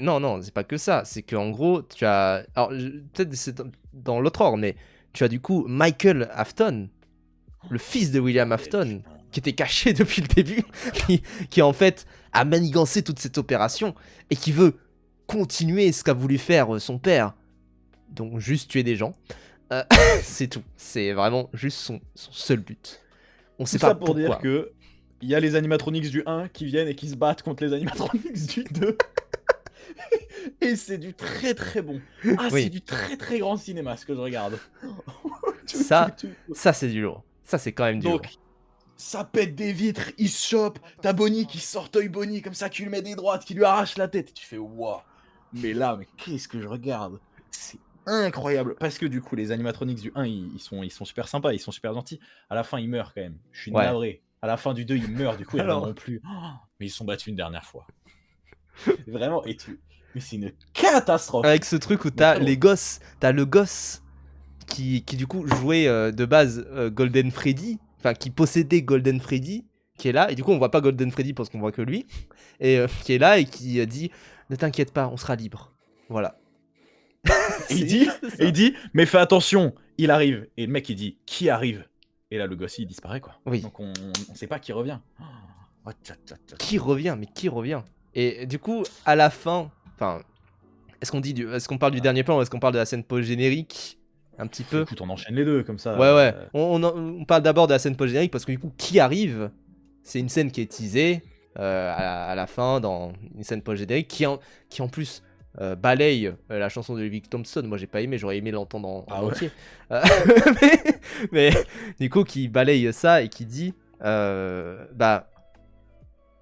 Non, non, c'est pas que ça. C'est qu'en gros, tu as. Alors, peut-être c'est dans l'autre ordre, mais tu as du coup Michael Afton, le fils de William Afton, Putain. qui était caché depuis le début, qui en fait a manigancé toute cette opération et qui veut continuer ce qu'a voulu faire son père. Donc, juste tuer des gens. Euh, c'est tout. C'est vraiment juste son seul but. On Tout sait pas ça pour dire pourquoi. que il y a les animatronics du 1 qui viennent et qui se battent contre les animatronics du 2. Et c'est du très très bon. Ah, c'est Oui, du très très grand cinéma ce que je regarde. Tout, tout, ça, tout, tout. ça c'est du lourd. Ça, c'est quand même du Donc, lourd. ça pète des vitres, il se chope, t'as Bonnie qui sort Toy Bonnie comme ça, qui lui met des droites, qui lui arrache la tête. Et tu fais waouh. Mais là, mais qu'est-ce que je regarde? C'est incroyable. Parce que du coup, les animatronics du 1, ils sont super sympas, ils sont super gentils. À la fin, ils meurent quand même. Je suis Ouais. navré. À la fin du 2, ils meurent, du coup, ils Alors, reviendront plus. Oh, mais ils sont battus une dernière fois. Vraiment, et tu. Mais c'est une catastrophe. avec ce truc où Mais t'as très les drôle. gosses, t'as le gosse qui du coup jouait de base Golden Freddy, enfin qui possédait Golden Freddy, qui est là, et du coup on voit pas Golden Freddy parce qu'on voit que lui, et qui est là et qui dit ne t'inquiète pas, on sera libre. Voilà. Et il C'est dit, juste et il ça. dit, mais fais attention, il arrive. Et le mec, il dit, qui arrive? Et là, le gosse, il disparaît, quoi. Oui. Donc, on sait pas qui revient. Oh, tcha, tcha, tcha, tcha. Qui revient? Mais qui revient? Et du coup, à la fin, enfin, est-ce qu'on parle du dernier plan ou est-ce qu'on parle de la scène post-générique? Un petit peu. Écoute, on enchaîne les deux, comme ça. Ouais, ouais. On parle d'abord de la scène post-générique parce que du coup, qui arrive? C'est une scène qui est teasée à la fin dans une scène post-générique qui en plus balaye la chanson de Ludwig Thompson. Moi, j'ai pas aimé, j'aurais aimé l'entendre en Ah ouais. entier. Euh, mais, mais du coup, qui balaye ça et qui dit bah.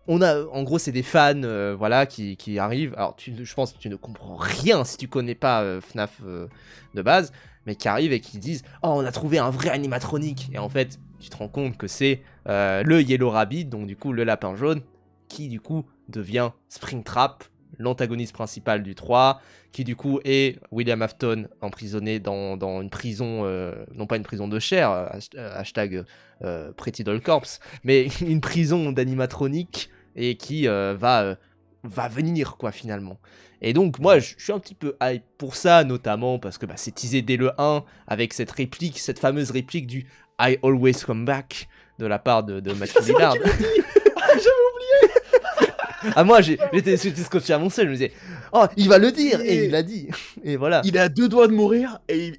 On a, en gros, c'est des fans, voilà, qui arrivent. Alors, je pense que tu ne comprends rien si tu connais pas FNAF de base, mais qui arrivent et qui disent, oh, on a trouvé un vrai animatronique. Et en fait, tu te rends compte que c'est le Yellow Rabbit, donc du coup le lapin jaune, qui du coup devient Springtrap, l'antagoniste principal du 3, qui du coup est William Afton emprisonné dans une prison, non pas une prison de chair, hashtag Pretty Doll Corps, mais une prison d'animatronique et qui va venir quoi finalement. Et donc moi je suis un petit peu hype pour ça, notamment parce que bah, c'est teasé dès le 1 avec cette réplique, cette fameuse réplique du I always come back de la part de Matthew C'est vrai Lillard. qu'il l'a dit. Ah, Ah moi j'étais scotché à mon seul, je me disais oh il va le dire et il j'avais l'a dit et voilà. Il est à deux doigts de mourir et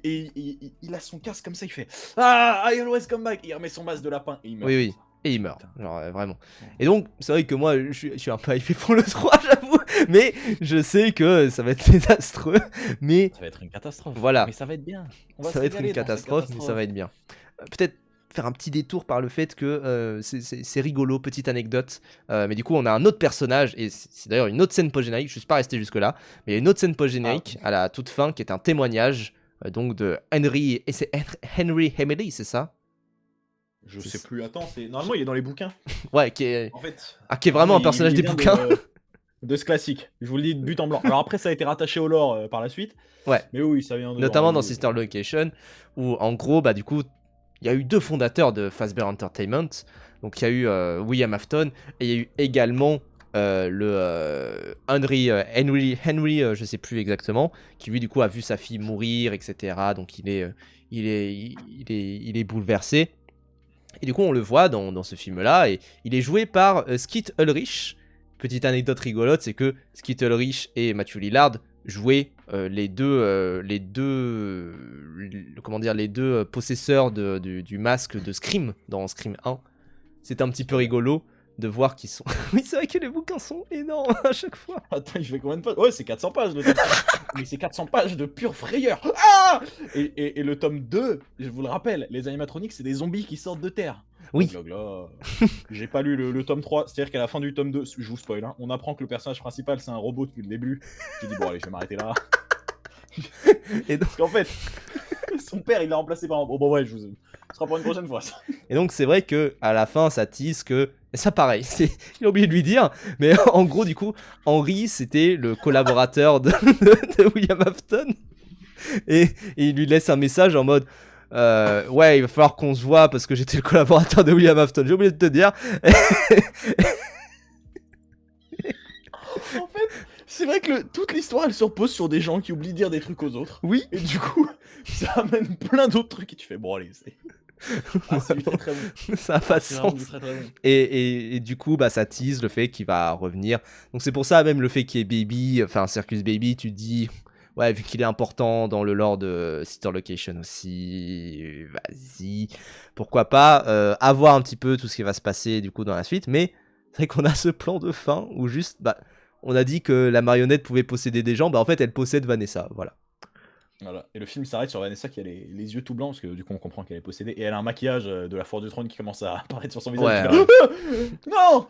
il a son casque comme ça, il fait Ah, I always come back. Il remet son masque de lapin et il meurt Oui comme oui. ça. Et il meurt, Putain. genre vraiment. Et donc, c'est vrai que moi, je suis un peu hypé pour le 3, j'avoue. Mais je sais que ça va être désastreux. Mais Ça va être une catastrophe. voilà, Mais ça va être bien. On va ça se va être une régaler dans cette catastrophe, mais ça va catastrophe. être bien. Peut-être faire un petit détour par le fait que c'est rigolo, petite anecdote. Mais du coup, on a un autre personnage, et c'est d'ailleurs une autre scène post-générique, je suis pas resté jusque-là, mais il y a une autre scène Ah, post-générique à la toute fin qui est un témoignage donc de Henry, et c'est Henry Emily, c'est ça? je sais plus. Attends, normalement il est dans les bouquins. Ouais, qui est, En fait, qui est normalement vraiment un personnage des vient bouquins. de ce classique. Je vous le dis de but en blanc. Alors après, ça a été rattaché au lore par la suite. Ouais, Mais oui, ça vient de dans notamment les dans livres. Sister Location, où en gros, bah du coup, il y a eu deux fondateurs de Fazbear Entertainment. Donc il y a eu William Afton et il y a eu également Henry, je sais plus exactement, qui lui du coup a vu sa fille mourir, etc. Donc il est bouleversé. Et du coup on le voit dans ce film-là et il est joué par Skeet Ulrich. Petite anecdote rigolote, c'est que Skeet Ulrich et Matthew Lillard jouaient comment dire, les deux possesseurs du masque de Scream dans Scream 1. C'est un petit peu Trop bien. rigolo de voir qu'ils sont. Oui, c'est vrai que les bouquins sont énormes à chaque fois. Attends, il fait combien de pages? Ouais, c'est 400 pages le tome 3. Mais c'est 400 pages de pure frayeur. Ah et le tome 2, je vous le rappelle, les animatroniques, c'est des zombies qui sortent de terre. Oh, Oui. glogla. J'ai pas lu le tome 3, c'est-à-dire qu'à la fin du tome 2, je vous spoil, hein, on apprend que le personnage principal, c'est un robot depuis le début. J'ai dit, bon, allez, je vais m'arrêter là. Et donc, Parce qu'en fait, son père, il l'a remplacé par un. Bon, ouais, ce sera pour une prochaine fois. Ça. et donc c'est vrai que à la fin, ça tease que. Et ça, pareil, il a oublié de lui dire, mais en gros, du coup, Henry, c'était le collaborateur de William Afton. Et il lui laisse un message en mode ouais, il va falloir qu'on se voit parce que j'étais le collaborateur de William Afton. J'ai oublié de te dire. En fait, c'est vrai que toute l'histoire, elle se repose sur des gens qui oublient de dire des trucs aux autres. Oui. Et du coup, ça amène plein d'autres trucs. Et tu fais, bon, allez, c'est. Ah, c'est du très très bon. Ça a pas de C'est vraiment sens. du très très bon. Et du coup, bah, ça tease le fait qu'il va revenir. Donc c'est pour ça, même le fait qu'il y ait Baby, enfin Circus Baby, tu te dis, ouais, vu qu'il est important dans le lore de Sister Location aussi, vas-y, pourquoi pas avoir un petit peu tout ce qui va se passer du coup dans la suite. Mais c'est vrai qu'on a ce plan de fin où juste, bah, on a dit que la marionnette pouvait posséder des gens, bah en fait elle possède Vanessa, voilà. Voilà. Et le film s'arrête sur Vanessa qui a les yeux tout blancs, parce que du coup on comprend qu'elle est possédée. Et elle a un maquillage de la Foire du Trône qui commence à apparaître sur son visage. Ouais, Non.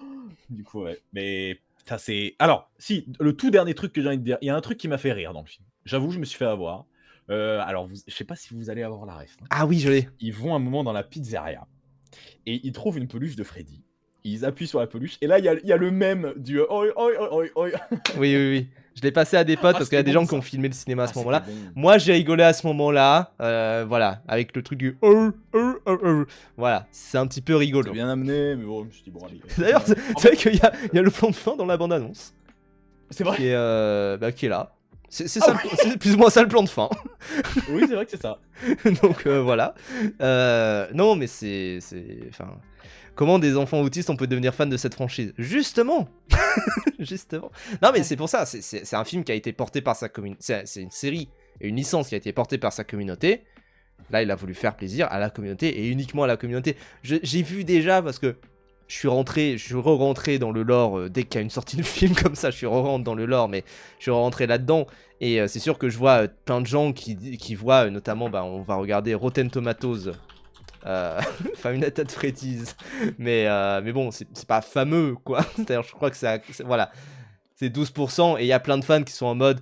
Du coup, ouais. Mais ça c'est. Alors, si, le tout dernier truc que j'ai envie de dire, il y a un truc qui m'a fait rire dans le film. J'avoue, je me suis fait avoir. Alors, je sais pas si vous allez avoir la ref. Hein. Ah oui, je l'ai. Ils vont un moment dans la pizzeria et ils trouvent une peluche de Freddy. Ils appuient sur la peluche et là il y a le même du oi oi oi oi oi. Oui, oui, oui. Je l'ai passé à des potes Ah, parce qu'il y a des c'était bon, gens qui ça. ont filmé le cinéma à ce Ah, moment-là. c'était bon. Moi, j'ai rigolé à ce moment-là. Voilà, avec le truc du. Voilà, c'est un petit peu C'est rigolo. bien amené, mais bon, je me suis dit, bon, allez. D'ailleurs, c'est vrai qu'il y a le plan de fin dans la bande-annonce C'est vrai. qui est là. C'est Ah ça, ouais. c'est plus ou moins ça le plan de fin. Oui, c'est vrai que c'est ça. Donc voilà. Non, mais enfin, comment des enfants autistes on peut devenir fan de cette franchise? Justement. Justement. Non, mais Ouais. c'est pour ça. C'est un film qui a été porté par sa communauté. C'est une série et une licence qui a été portée par sa communauté. Là, il a voulu faire plaisir à la communauté et uniquement à la communauté. J'ai vu déjà parce que je suis re-rentré dans le lore dès qu'il y a une sortie de film comme ça. Je suis re-rentré dans le lore, mais je suis rentré là-dedans. Et c'est sûr que je vois plein de gens qui voient, notamment, bah, on va regarder Rotten Tomatoes. Five Nights at Freddy's. Mais bon, c'est pas fameux, quoi. D'ailleurs, je crois que voilà. C'est 12%. Et il y a plein de fans qui sont en mode.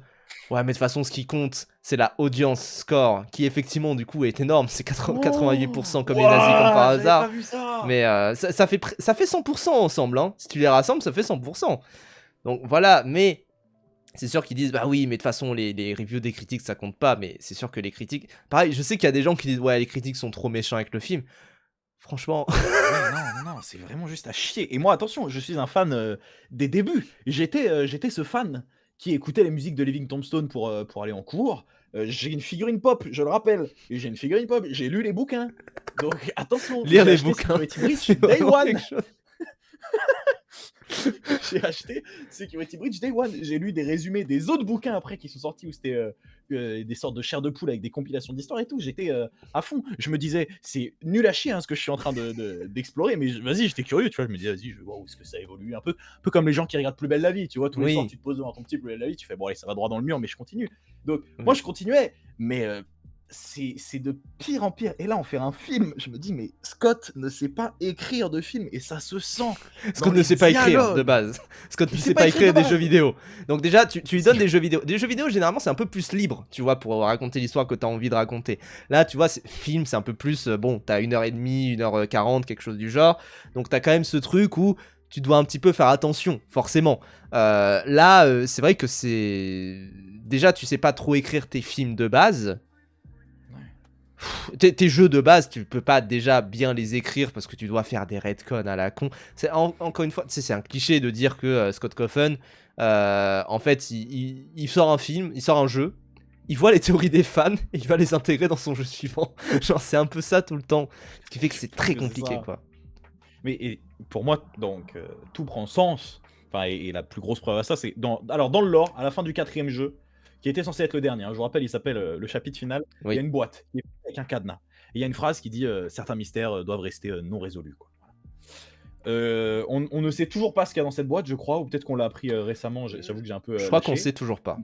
Ouais, mais de toute façon, ce qui compte, c'est la audience score, qui effectivement, du coup, est énorme. C'est 88% comme les nazis, comme par J'avais pas hasard. vu ça. Mais ça fait 100% ensemble. Hein. Si tu les rassembles, ça fait 100%. Donc voilà, mais c'est sûr qu'ils disent, bah oui, mais de toute façon, les reviews des critiques, ça compte pas. Mais c'est sûr que les critiques. Pareil, je sais qu'il y a des gens qui disent, ouais, les critiques sont trop méchants avec le film. Franchement. Ouais, non, c'est vraiment juste à chier. Et moi, attention, je suis un fan des débuts. J'étais ce fan qui écoutait les musiques de Living Tombstone pour aller en cours. J'ai une figurine pop, je le rappelle. Et j'ai une figurine pop, j'ai lu les bouquins. Donc attention, Lire j'ai les acheté bouquins. Security Breach C'est Day vraiment One. quelque chose. J'ai acheté Security Breach Day One. J'ai lu des résumés des autres bouquins après qui sont sortis où c'était des sortes de chair de poule avec des compilations d'histoires et tout. J'étais à fond. Je me disais, c'est nul à chier hein, ce que je suis en train d'explorer, mais vas-y, j'étais curieux, tu vois. Je me disais, vas-y, je vais voir où est-ce que ça évolue. Un peu comme les gens qui regardent Plus belle la vie, tu vois. Tous les soirs, Oui. tu te poses devant ton petit Plus belle la vie, tu fais, bon, allez, ça va droit dans le mur, mais je continue. Donc, Oui. moi, je continuais, mais c'est de pire en pire. Et là, on fait un film. Je me dis, mais Scott ne sait pas écrire de film et ça se sent. Scott ne sait pas écrire de base. Scott ne sait pas écrire des jeux vidéo. Donc déjà, tu lui donnes des jeux vidéo. Des jeux vidéo, généralement, c'est un peu plus libre, tu vois, pour raconter l'histoire que tu as envie de raconter. Là, tu vois, film, c'est un peu plus... bon, t'as 1h30, 1h40, quelque chose du genre. Donc t'as quand même ce truc où tu dois un petit peu faire attention, forcément. Là, c'est vrai que c'est... Déjà, tu sais pas trop écrire tes films de base. Tes jeux de base, tu peux pas déjà bien les écrire parce que tu dois faire des retcons à la con. Encore une fois, c'est un cliché de dire que Scott Cawthon, en fait, il sort un film, il sort un jeu, il voit les théories des fans et il va les intégrer dans son jeu suivant. Genre, c'est un peu ça tout le temps. Ce qui fait que c'est très compliqué, quoi. Mais pour moi, donc, tout prend sens. Enfin, et la plus grosse preuve à ça, c'est dans le lore, à la fin du 4e jeu, qui était censé être le dernier. Hein, je vous rappelle, il s'appelle le chapitre final. Oui. Il y a une boîte qui est avec un cadenas. Et il y a une phrase qui dit certains mystères doivent rester non résolus. Quoi. On ne sait toujours pas ce qu'il y a dans cette boîte, je crois, ou peut-être qu'on l'a appris récemment. J'avoue que j'ai un peu. Je crois qu'on sait toujours pas.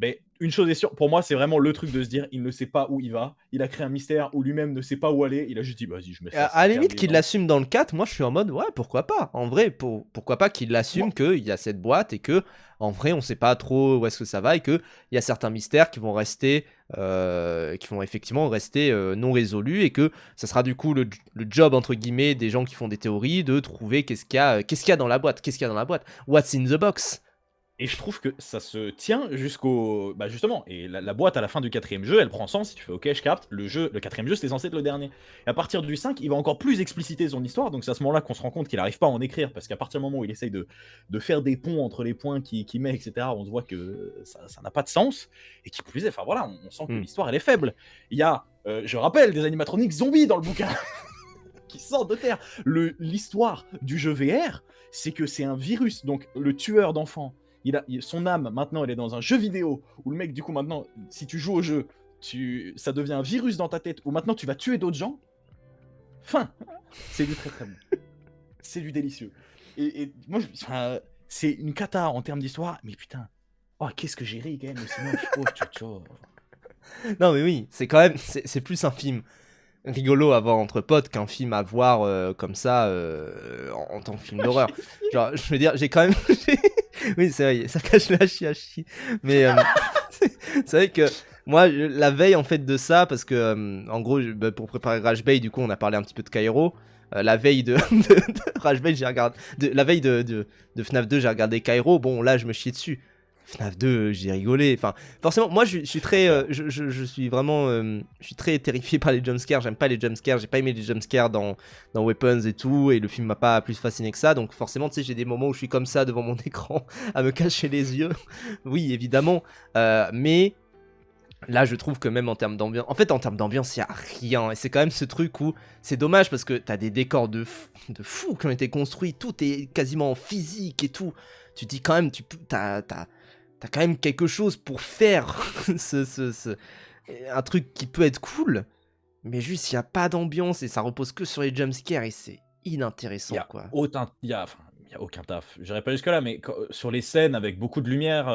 Mais une chose est sûre, pour moi, c'est vraiment le truc de se dire, il ne sait pas où il va, il a créé un mystère où lui-même ne sait pas où aller, il a juste dit: «Vas-y, je mets ça, ça À la calme limite les qu'il gens». l'assume dans le 4, moi je suis en mode ouais pourquoi pas. En vrai, pourquoi pas qu'il Moi assume qu'il y a cette boîte et que en vrai on sait pas trop où est-ce que ça va et que il y a certains mystères qui vont rester, qui vont effectivement rester non résolus et que ça sera du coup le job entre guillemets des gens qui font des théories de trouver qu'est-ce qu'il y a dans la boîte, qu'est-ce qu'il y a dans la boîte, what's in the box. et je trouve que ça se tient jusqu'au bah, justement et la boîte à la fin du 4e jeu, elle prend sens, si tu fais: «OK, je capte». Le 4e jeu, c'était censé être le dernier et à partir du 5, il va encore plus expliciter son histoire, donc c'est à ce moment-là qu'on se rend compte qu'il arrive pas à en écrire parce qu'à partir du moment où il essaye de faire des ponts entre les points qu'il met et cetera, on se voit que ça n'a pas de sens et qui plus est, enfin voilà, on sent que Hmm. l'histoire, elle est faible. Il y a, je rappelle, des animatroniques zombies dans le bouquin qui sortent de terre. L'histoire du jeu VR, c'est que c'est un virus, donc le tueur d'enfants, son âme, maintenant, elle est dans un jeu vidéo, où le mec, du coup, maintenant, si tu joues au jeu, ça devient un virus dans ta tête, où maintenant tu vas tuer d'autres gens. Fin. C'est du très très bon. C'est du délicieux. Et moi, enfin, c'est une cata en termes d'histoire, mais putain, oh, qu'est-ce que j'ai ri, quand même, sinon, oh, tcho. Non mais oui, c'est quand même c'est plus un film rigolo à voir entre potes qu'un film à voir comme ça en tant que film d'horreur. Genre, je veux dire, j'ai quand même. Oui, c'est vrai, ça cache la chiachi. Mais c'est vrai que moi, la veille en fait de ça, parce que en gros, bah, pour préparer Rage Bay, du coup, on a parlé un petit peu de Cairo. La veille de Rage Bay, j'ai regardé. La veille de FNAF 2, j'ai regardé Cairo. Bon, là, je me chiais dessus. FNAF 2, j'ai rigolé. Enfin, forcément, moi, je suis très, je suis vraiment, je suis très terrifié par les jumpscares. J'aime pas les jumpscares. J'ai pas aimé les jumpscares dans Weapons et tout. Et le film m'a pas plus fasciné que ça. Donc, forcément, tu sais, j'ai des moments où je suis comme ça devant mon écran à me cacher les yeux. Oui, évidemment. Mais là, je trouve que même en termes d'ambiance, en fait, en termes d'ambiance, il y a rien. Et c'est quand même ce truc où c'est dommage parce que t'as des décors de fou qui ont été construits. Tout est quasiment physique et tout. Tu te dis quand même, t'as quand même quelque chose pour faire un truc qui peut être cool, mais juste il n'y a pas d'ambiance et ça repose que sur les jumpscares et c'est Il y inintéressant a quoi. aucun il y a aucun taf. J'irai pas jusque-là, mais sur les scènes avec beaucoup de lumière,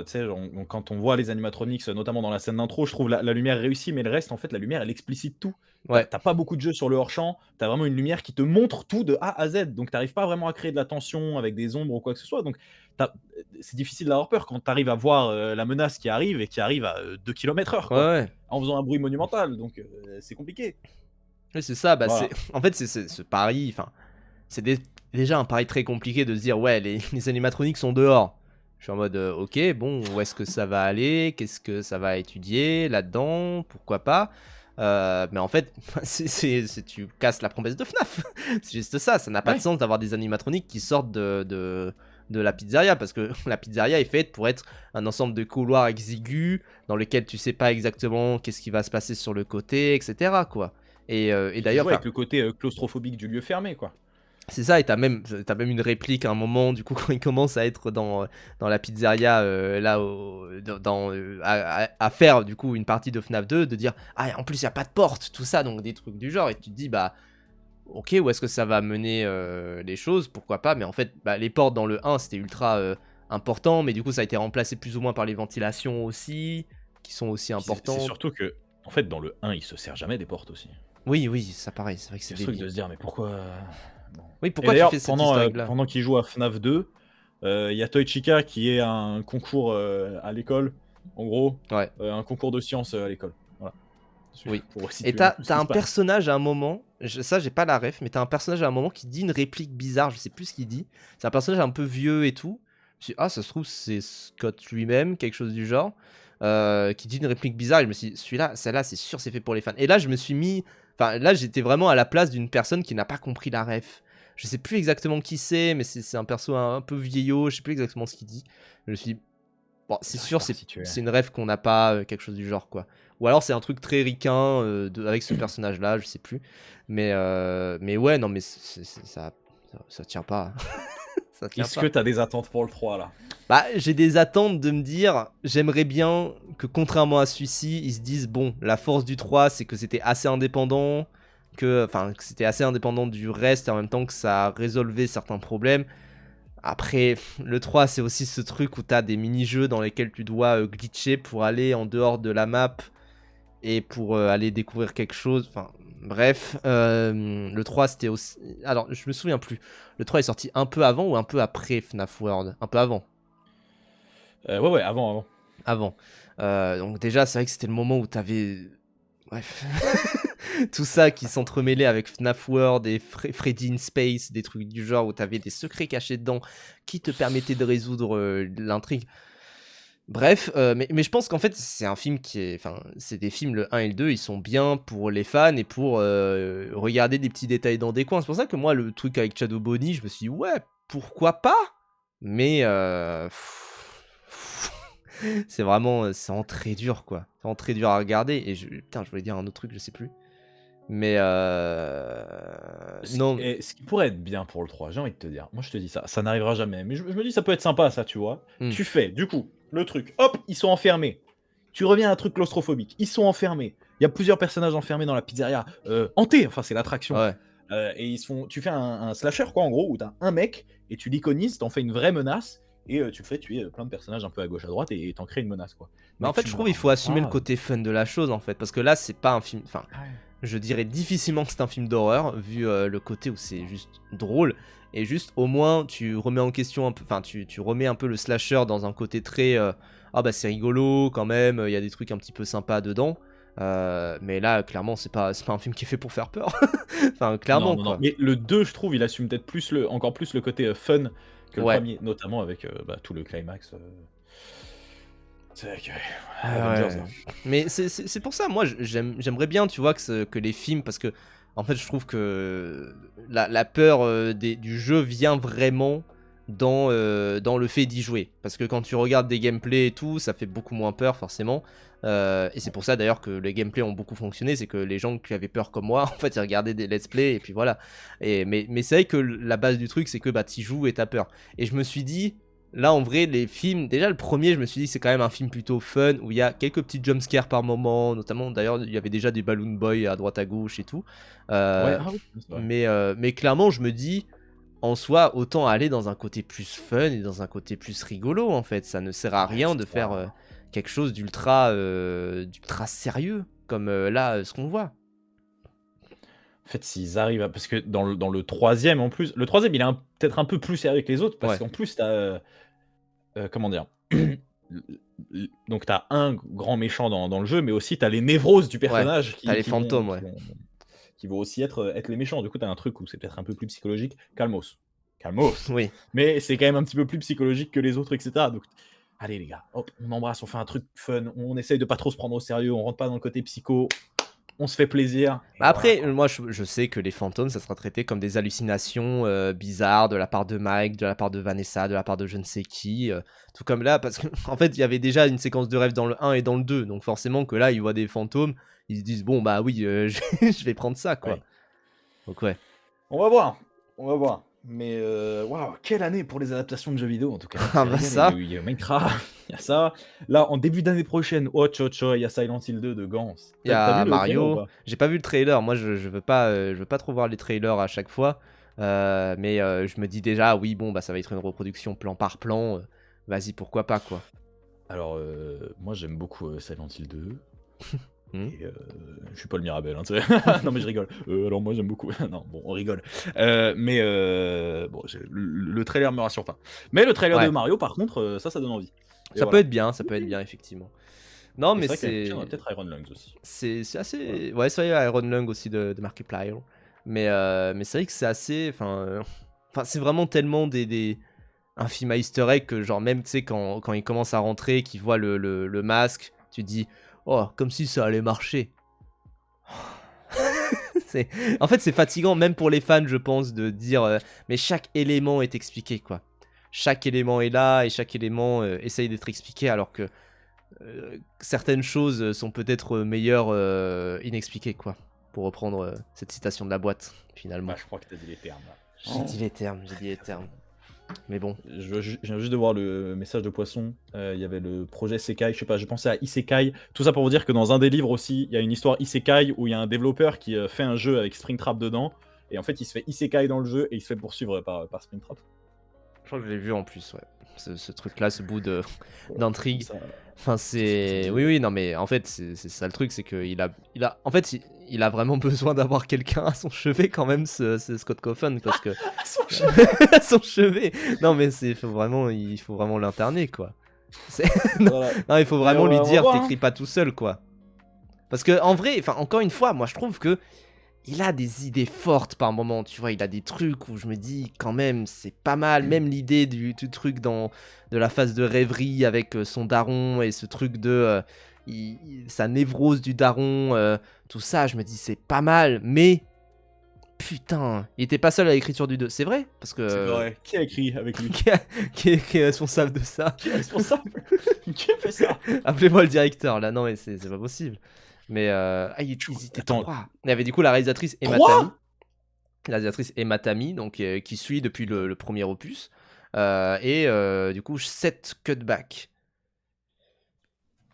tu sais, quand on voit les animatronics, notamment dans la scène d'intro, je trouve la lumière réussie, mais le reste, en fait, la lumière, elle explicite tout. Ouais, Tu pas beaucoup de jeux sur le hors-champ, tu as vraiment une lumière qui te montre tout de A à Z, donc tu arrives pas vraiment à créer de la tension avec des ombres ou quoi que ce soit, donc tu c'est difficile d'avoir peur quand tu arrives à voir, la menace qui arrive et qui arrive à, 2 km/h, ouais, quoi, ouais. en faisant un bruit monumental, donc c'est compliqué. Ouais, c'est ça, bah c'est Voilà. en fait c'est ce pari, enfin, c'est déjà un pari très compliqué de se dire ouais les animatroniques sont dehors. Je suis en mode ok bon où est-ce que ça va aller, qu'est-ce que ça va étudier là-dedans, pourquoi pas. Mais en fait tu casses la promesse de FNAF. C'est juste ça n'a pas de Ouais. sens d'avoir des animatroniques qui sortent de la pizzeria parce que la pizzeria est faite pour être un ensemble de couloirs exigus dans lesquels tu sais pas exactement qu'est-ce qui va se passer sur le côté, etc. quoi. Et Puis qui d'ailleurs, joue enfin, avec le côté, claustrophobique du lieu fermé, quoi. c'est ça, et t'as même une réplique à un moment, du coup, quand il commence à être dans la pizzeria, là, à faire, du coup, une partie de FNAF 2, de dire, ah, et en plus, il n'y a pas de porte, tout ça, donc des trucs du genre, et tu te dis, bah, ok, où est-ce que ça va mener les choses, pourquoi pas, mais en fait, bah, les portes dans le 1, c'était ultra important, mais du coup, ça a été remplacé plus ou moins par les ventilations aussi, qui sont aussi Puis c'est importantes. surtout que, en fait, dans le 1, il se sert jamais des portes aussi. Oui, oui, ça pareil, c'est vrai que c'est C'est ce truc débile. de se dire: «Mais pourquoi?» Bon. Oui, Et pourquoi tu d'ailleurs, fais cet easter egg-là? pendant qu'il joue à FNAF 2, il y a Toichika qui est un concours, à l'école, en gros, Ouais. un concours de sciences, à l'école. Voilà. Oui. Pour Et situer un peu ce t'as qui un se passe. personnage à un moment, ça j'ai pas la ref, mais t'as un personnage à un moment qui dit une réplique bizarre, je sais plus ce qu'il dit. C'est un personnage un peu vieux et tout. Je me suis dit, ah, ça se trouve, c'est Scott lui-même, quelque chose du genre, qui dit une réplique bizarre. Et je me suis dit, celle-là, c'est sûr, c'est fait pour les fans. Et là, je me suis mis. Enfin, là, j'étais vraiment à la place d'une personne qui n'a pas compris la ref. Je sais plus exactement qui c'est, mais c'est un perso un peu vieillot, je sais plus exactement ce qu'il dit. Je me suis dit, bon, c'est J'arrive sûr, pas à resituer. c'est une ref qu'on n'a pas, quelque chose du genre, quoi. Ou alors c'est un truc très ricain avec ce personnage-là, je sais plus. Mais ouais, non, mais ça tient pas. Ça tient Est-ce que pas. tu as des attentes pour le 3 là? Bah, j'ai des attentes de me dire, j'aimerais bien que contrairement à celui-ci, ils se disent, bon, la force du 3, c'est que c'était assez indépendant, que c'était assez indépendant du reste, et en même temps que ça résolvait certains problèmes. Après, le 3, c'est aussi ce truc où t'as des mini-jeux dans lesquels tu dois glitcher pour aller en dehors de la map et pour aller découvrir quelque chose. Enfin, bref, le 3, c'était aussi... Alors, je me souviens plus. Le 3 est sorti un peu avant ou un peu après FNAF World? Un peu avant. Ouais, avant. Avant. Donc déjà, c'est vrai que c'était le moment où t'avais... Bref. Tout ça qui s'entremêlait avec FNAF World et Freddy in Space, des trucs du genre où t'avais des secrets cachés dedans qui te permettaient de résoudre l'intrigue. Bref, mais je pense qu'en fait, c'est un film qui est... Enfin, c'est des films, le 1 et le 2, ils sont bien pour les fans et pour regarder des petits détails dans des coins. C'est pour ça que moi, le truc avec Shadow Bonnie, je me suis dit, ouais, pourquoi pas? Mais... c'est vraiment très dur, quoi. C'est vraiment très dur à regarder. Et putain, je voulais dire un autre truc, je sais plus. Mais non, Ce qui pourrait être bien pour le 3, j'ai envie de te dire. Moi, je te dis ça. Ça n'arrivera jamais. Mais je me dis, ça peut être sympa, ça, tu vois. Tu fais, du coup, le truc. Hop, ils sont enfermés. Tu reviens à un truc claustrophobique. Ils sont enfermés. Il y a plusieurs personnages enfermés dans la pizzeria. Hanté, enfin, c'est l'attraction. ouais. Et tu fais un slasher, quoi, en gros, où t'as un mec et tu l'iconises, t'en fais une vraie menace. Et tu fais tuer plein de personnages un peu à gauche à droite et t'en crées une menace, quoi. Mais en fait, je trouve qu'il faut assumer le côté fun de la chose, en fait. Parce que là, c'est pas un film. Enfin, je dirais difficilement que c'est un film d'horreur, vu le côté où c'est juste drôle. Et juste, au moins, tu remets en question un peu. Enfin, tu remets un peu le slasher dans un côté très. Ah bah, c'est rigolo quand même, il y a des trucs un petit peu sympas dedans. Mais là, clairement, c'est pas un film qui est fait pour faire peur. Enfin, clairement, non. quoi. Mais le 2, je trouve, il assume peut-être encore plus le côté fun que le Ouais. premier, notamment avec tout le climax. C'est vrai que Ouais. Avengers, là. Mais c'est pour ça, moi, j'aimerais bien, tu vois, que les films, parce que, en fait, je trouve que la peur du jeu vient vraiment dans le fait d'y jouer. Parce que quand tu regardes des gameplays et tout, ça fait beaucoup moins peur, forcément. Et c'est pour ça, d'ailleurs, que les gameplays ont beaucoup fonctionné. C'est que les gens qui avaient peur comme moi, en fait, ils regardaient des let's play, et puis voilà. Mais c'est vrai que la base du truc, c'est que bah, t'y joues et t'as peur. Et je me suis dit... Là, en vrai, les films, déjà le premier, je me suis dit, c'est quand même un film plutôt fun, où il y a quelques petits jumpscares par moment, notamment, d'ailleurs, il y avait déjà des Balloon Boy à droite à gauche et tout. Ouais, oui, c'est vrai. Mais clairement, je me dis, en soi, autant aller dans un côté plus fun et dans un côté plus rigolo, en fait. Ça ne sert à rien de faire quelque chose d'ultra sérieux, comme là, ce qu'on voit. En fait, s'ils arrivent à... Parce que dans le troisième, en plus... Le troisième, il est peut-être un peu plus sérieux que les autres, parce qu'en plus, t'as... comment dire? Donc, t'as un grand méchant dans le jeu, mais aussi t'as les névroses du personnage t'as les fantômes, qui vont aussi être les méchants. Du coup, t'as un truc où c'est peut-être un peu plus psychologique. Calmos. Oui. Mais c'est quand même un petit peu plus psychologique que les autres, etc. Donc, allez les gars, hop, on embrasse, on fait un truc fun, on essaye de pas trop se prendre au sérieux, on rentre pas dans le côté psycho, on se fait plaisir. Bah après, moi je sais que les fantômes, ça sera traité comme des hallucinations bizarres de la part de Mike, de la part de Vanessa, de la part de je ne sais qui. Tout comme là, parce qu'en en fait, il y avait déjà une séquence de rêve dans le 1 et dans le 2. Donc forcément que là, ils voient des fantômes, ils se disent, bon bah oui, je vais prendre ça, quoi. Ouais. Donc ouais. On va voir. Mais waouh, quelle année pour les adaptations de jeux vidéo en tout cas. Ah bah ça. Il y a eu Minecraft, il y a ça. Là, en début d'année prochaine, il y a Silent Hill 2 de Gans. Il y T'as a vu le trailer ou Mario. pas? J'ai pas vu le trailer. Moi, je veux pas trop voir les trailers à chaque fois. Mais je me dis déjà, oui, bon, bah ça va être une reproduction plan par plan. Vas-y, pourquoi pas, quoi. Alors, moi j'aime beaucoup Silent Hill 2. Hmm. Et je suis pas le Mirabel, hein, tu sais. Non, mais je rigole. Alors, moi j'aime beaucoup. Non, bon, on rigole. Mais bon, le trailer me rassure pas. Mais le trailer Ouais. de Mario, par contre, ça donne envie. Et Ça voilà. peut être bien, ça peut être bien, effectivement. Non, Et mais c'est vrai que l'année c'est. prochaine, on a peut-être Iron Lungs aussi. C'est assez. Voilà. Ouais, c'est vrai, Iron Lung aussi de Markiplier. Mais c'est vrai que c'est assez. Enfin, c'est vraiment tellement un film à easter egg que, genre, même, tu sais, quand il commence à rentrer, qu'il voit le masque, tu te dis, oh, comme si ça allait marcher. En fait, c'est fatigant, même pour les fans, je pense, de dire, mais chaque élément est expliqué, quoi. Chaque élément est là et chaque élément essaye d'être expliqué, alors que certaines choses sont peut-être meilleures inexpliquées, quoi. Pour reprendre cette citation de la boîte, finalement. Bah, je crois que t'as dit les termes là. J'ai dit les termes. Mais bon. Je viens juste de voir le message de Poisson. Il y avait le projet Sekai, je sais pas, je pensais à Isekai. Tout ça pour vous dire que dans un des livres aussi, il y a une histoire Isekai où il y a un développeur qui fait un jeu avec Springtrap dedans. Et en fait, il se fait Isekai dans le jeu et il se fait poursuivre par Springtrap. Je crois que je l'ai vu en plus, ouais. Ce truc-là, ce bout d'intrigue. Ça, Enfin, c'est oui, non, mais en fait, c'est ça le truc, c'est en fait, il a vraiment besoin d'avoir quelqu'un à son chevet quand même, ce Scott Cawthon, parce que son chevet. à son chevet. Non, mais il faut vraiment l'interner, quoi. Non, Voilà. non, il faut vraiment on lui va dire, voir, hein. t'écris pas tout seul, quoi. Parce que en vrai, enfin, encore une fois, moi, je trouve que il a des idées fortes par moment, tu vois, il a des trucs où je me dis quand même c'est pas mal, même l'idée du truc de la phase de rêverie avec son daron et ce truc de sa névrose du daron, tout ça, je me dis c'est pas mal, mais putain, il était pas seul à l'écriture du 2, c'est vrai, parce C'est que vrai. Qui a écrit avec lui? qui est responsable de ça? Qui est responsable? Qui a fait ça? Appelez-moi le directeur là, non mais c'est pas possible. Mais ils étaient Attends. 3. Il y avait du coup la réalisatrice Emma 3? Tammy. La réalisatrice Emma Tammy, donc, qui suit depuis le premier opus. Et du coup, 7 cutbacks.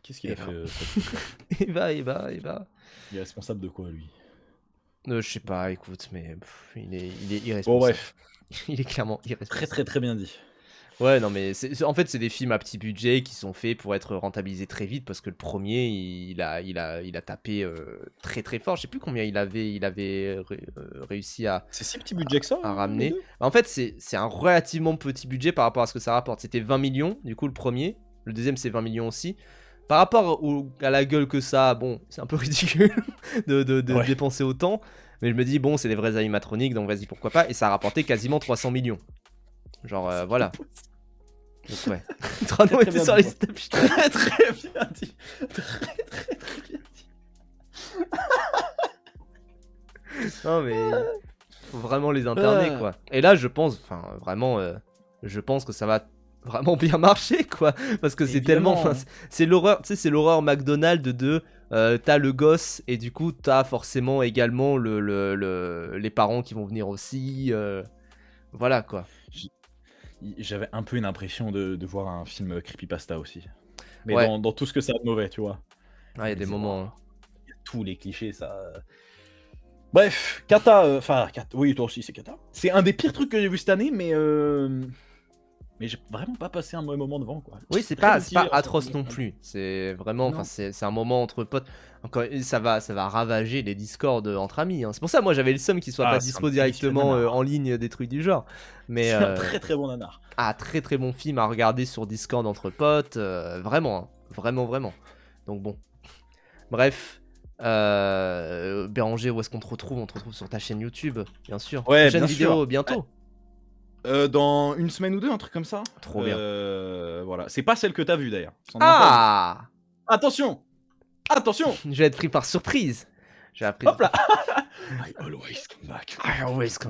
Qu'est-ce qu'il a Et fait Eva. Il est responsable de quoi, lui? Je sais pas, écoute, mais il est irresponsable. Bon, bref. Il est clairement irresponsable. Très bien dit. Ouais, non, mais en fait, c'est des films à petit budget qui sont faits pour être rentabilisés très vite parce que le premier, il a tapé très très fort. Je sais plus combien il avait réussi à C'est si petit budget que ça, ramener. les deux? En fait, c'est un relativement petit budget par rapport à ce que ça rapporte. C'était 20 millions, du coup, le premier. Le deuxième, c'est 20 millions aussi. Par rapport à la gueule que ça a, bon, c'est un peu ridicule de Ouais. dépenser autant. Mais je me dis, bon, c'est des vrais animatroniques, donc vas-y, pourquoi pas. Et ça a rapporté quasiment 300 millions. Genre, voilà. Donc, ouais. Trois noms très étaient bien sur dit, les moi. steps. Très bien dit. Très bien dit. Non, mais faut vraiment les interner, quoi. Et là, je pense, enfin, vraiment, je pense que ça va vraiment bien marcher, quoi. Parce que c'est tellement, Évidemment, enfin, c'est l'horreur, tu sais, c'est l'horreur McDonald's de t'as le gosse et du coup t'as forcément également les parents qui vont venir aussi. Voilà, quoi. J'avais un peu une impression de voir un film creepypasta aussi. Mais Ouais. dans tout ce que ça a de mauvais, tu vois. Ah, il y a des moments. Hein. Il y a tous les clichés, ça. Bref, Kata, enfin, oui, toi aussi, c'est Kata. C'est un des pires trucs que j'ai vu cette année, mais j'ai vraiment pas passé un mauvais moment devant, quoi. Oui, c'est Très pas motivé à atroce sortir. non plus. C'est vraiment, enfin, Non. c'est un moment entre potes. Encore, ça va ravager les discords entre amis. Hein. C'est pour ça, moi, j'avais le seum qu'il soit Ah, pas c'est dispo un délicieux directement nanar. en ligne des trucs du genre. Mais C'est un très très bon nanar. très très bon film à regarder sur Discord entre potes. Vraiment, hein. Vraiment. Donc bon. Bref. Béranger, où est-ce qu'on te retrouve? On te retrouve sur ta chaîne YouTube, bien sûr. Ouais, Prochaine bien vidéo sûr. bientôt. Dans une semaine ou deux, un truc comme ça. Trop bien. Voilà, c'est pas celle que t'as vue d'ailleurs. C'en est pas une. Ah Attention. Attention. Je vais être pris par surprise. J'ai appris. Hop là. I always come back. I always come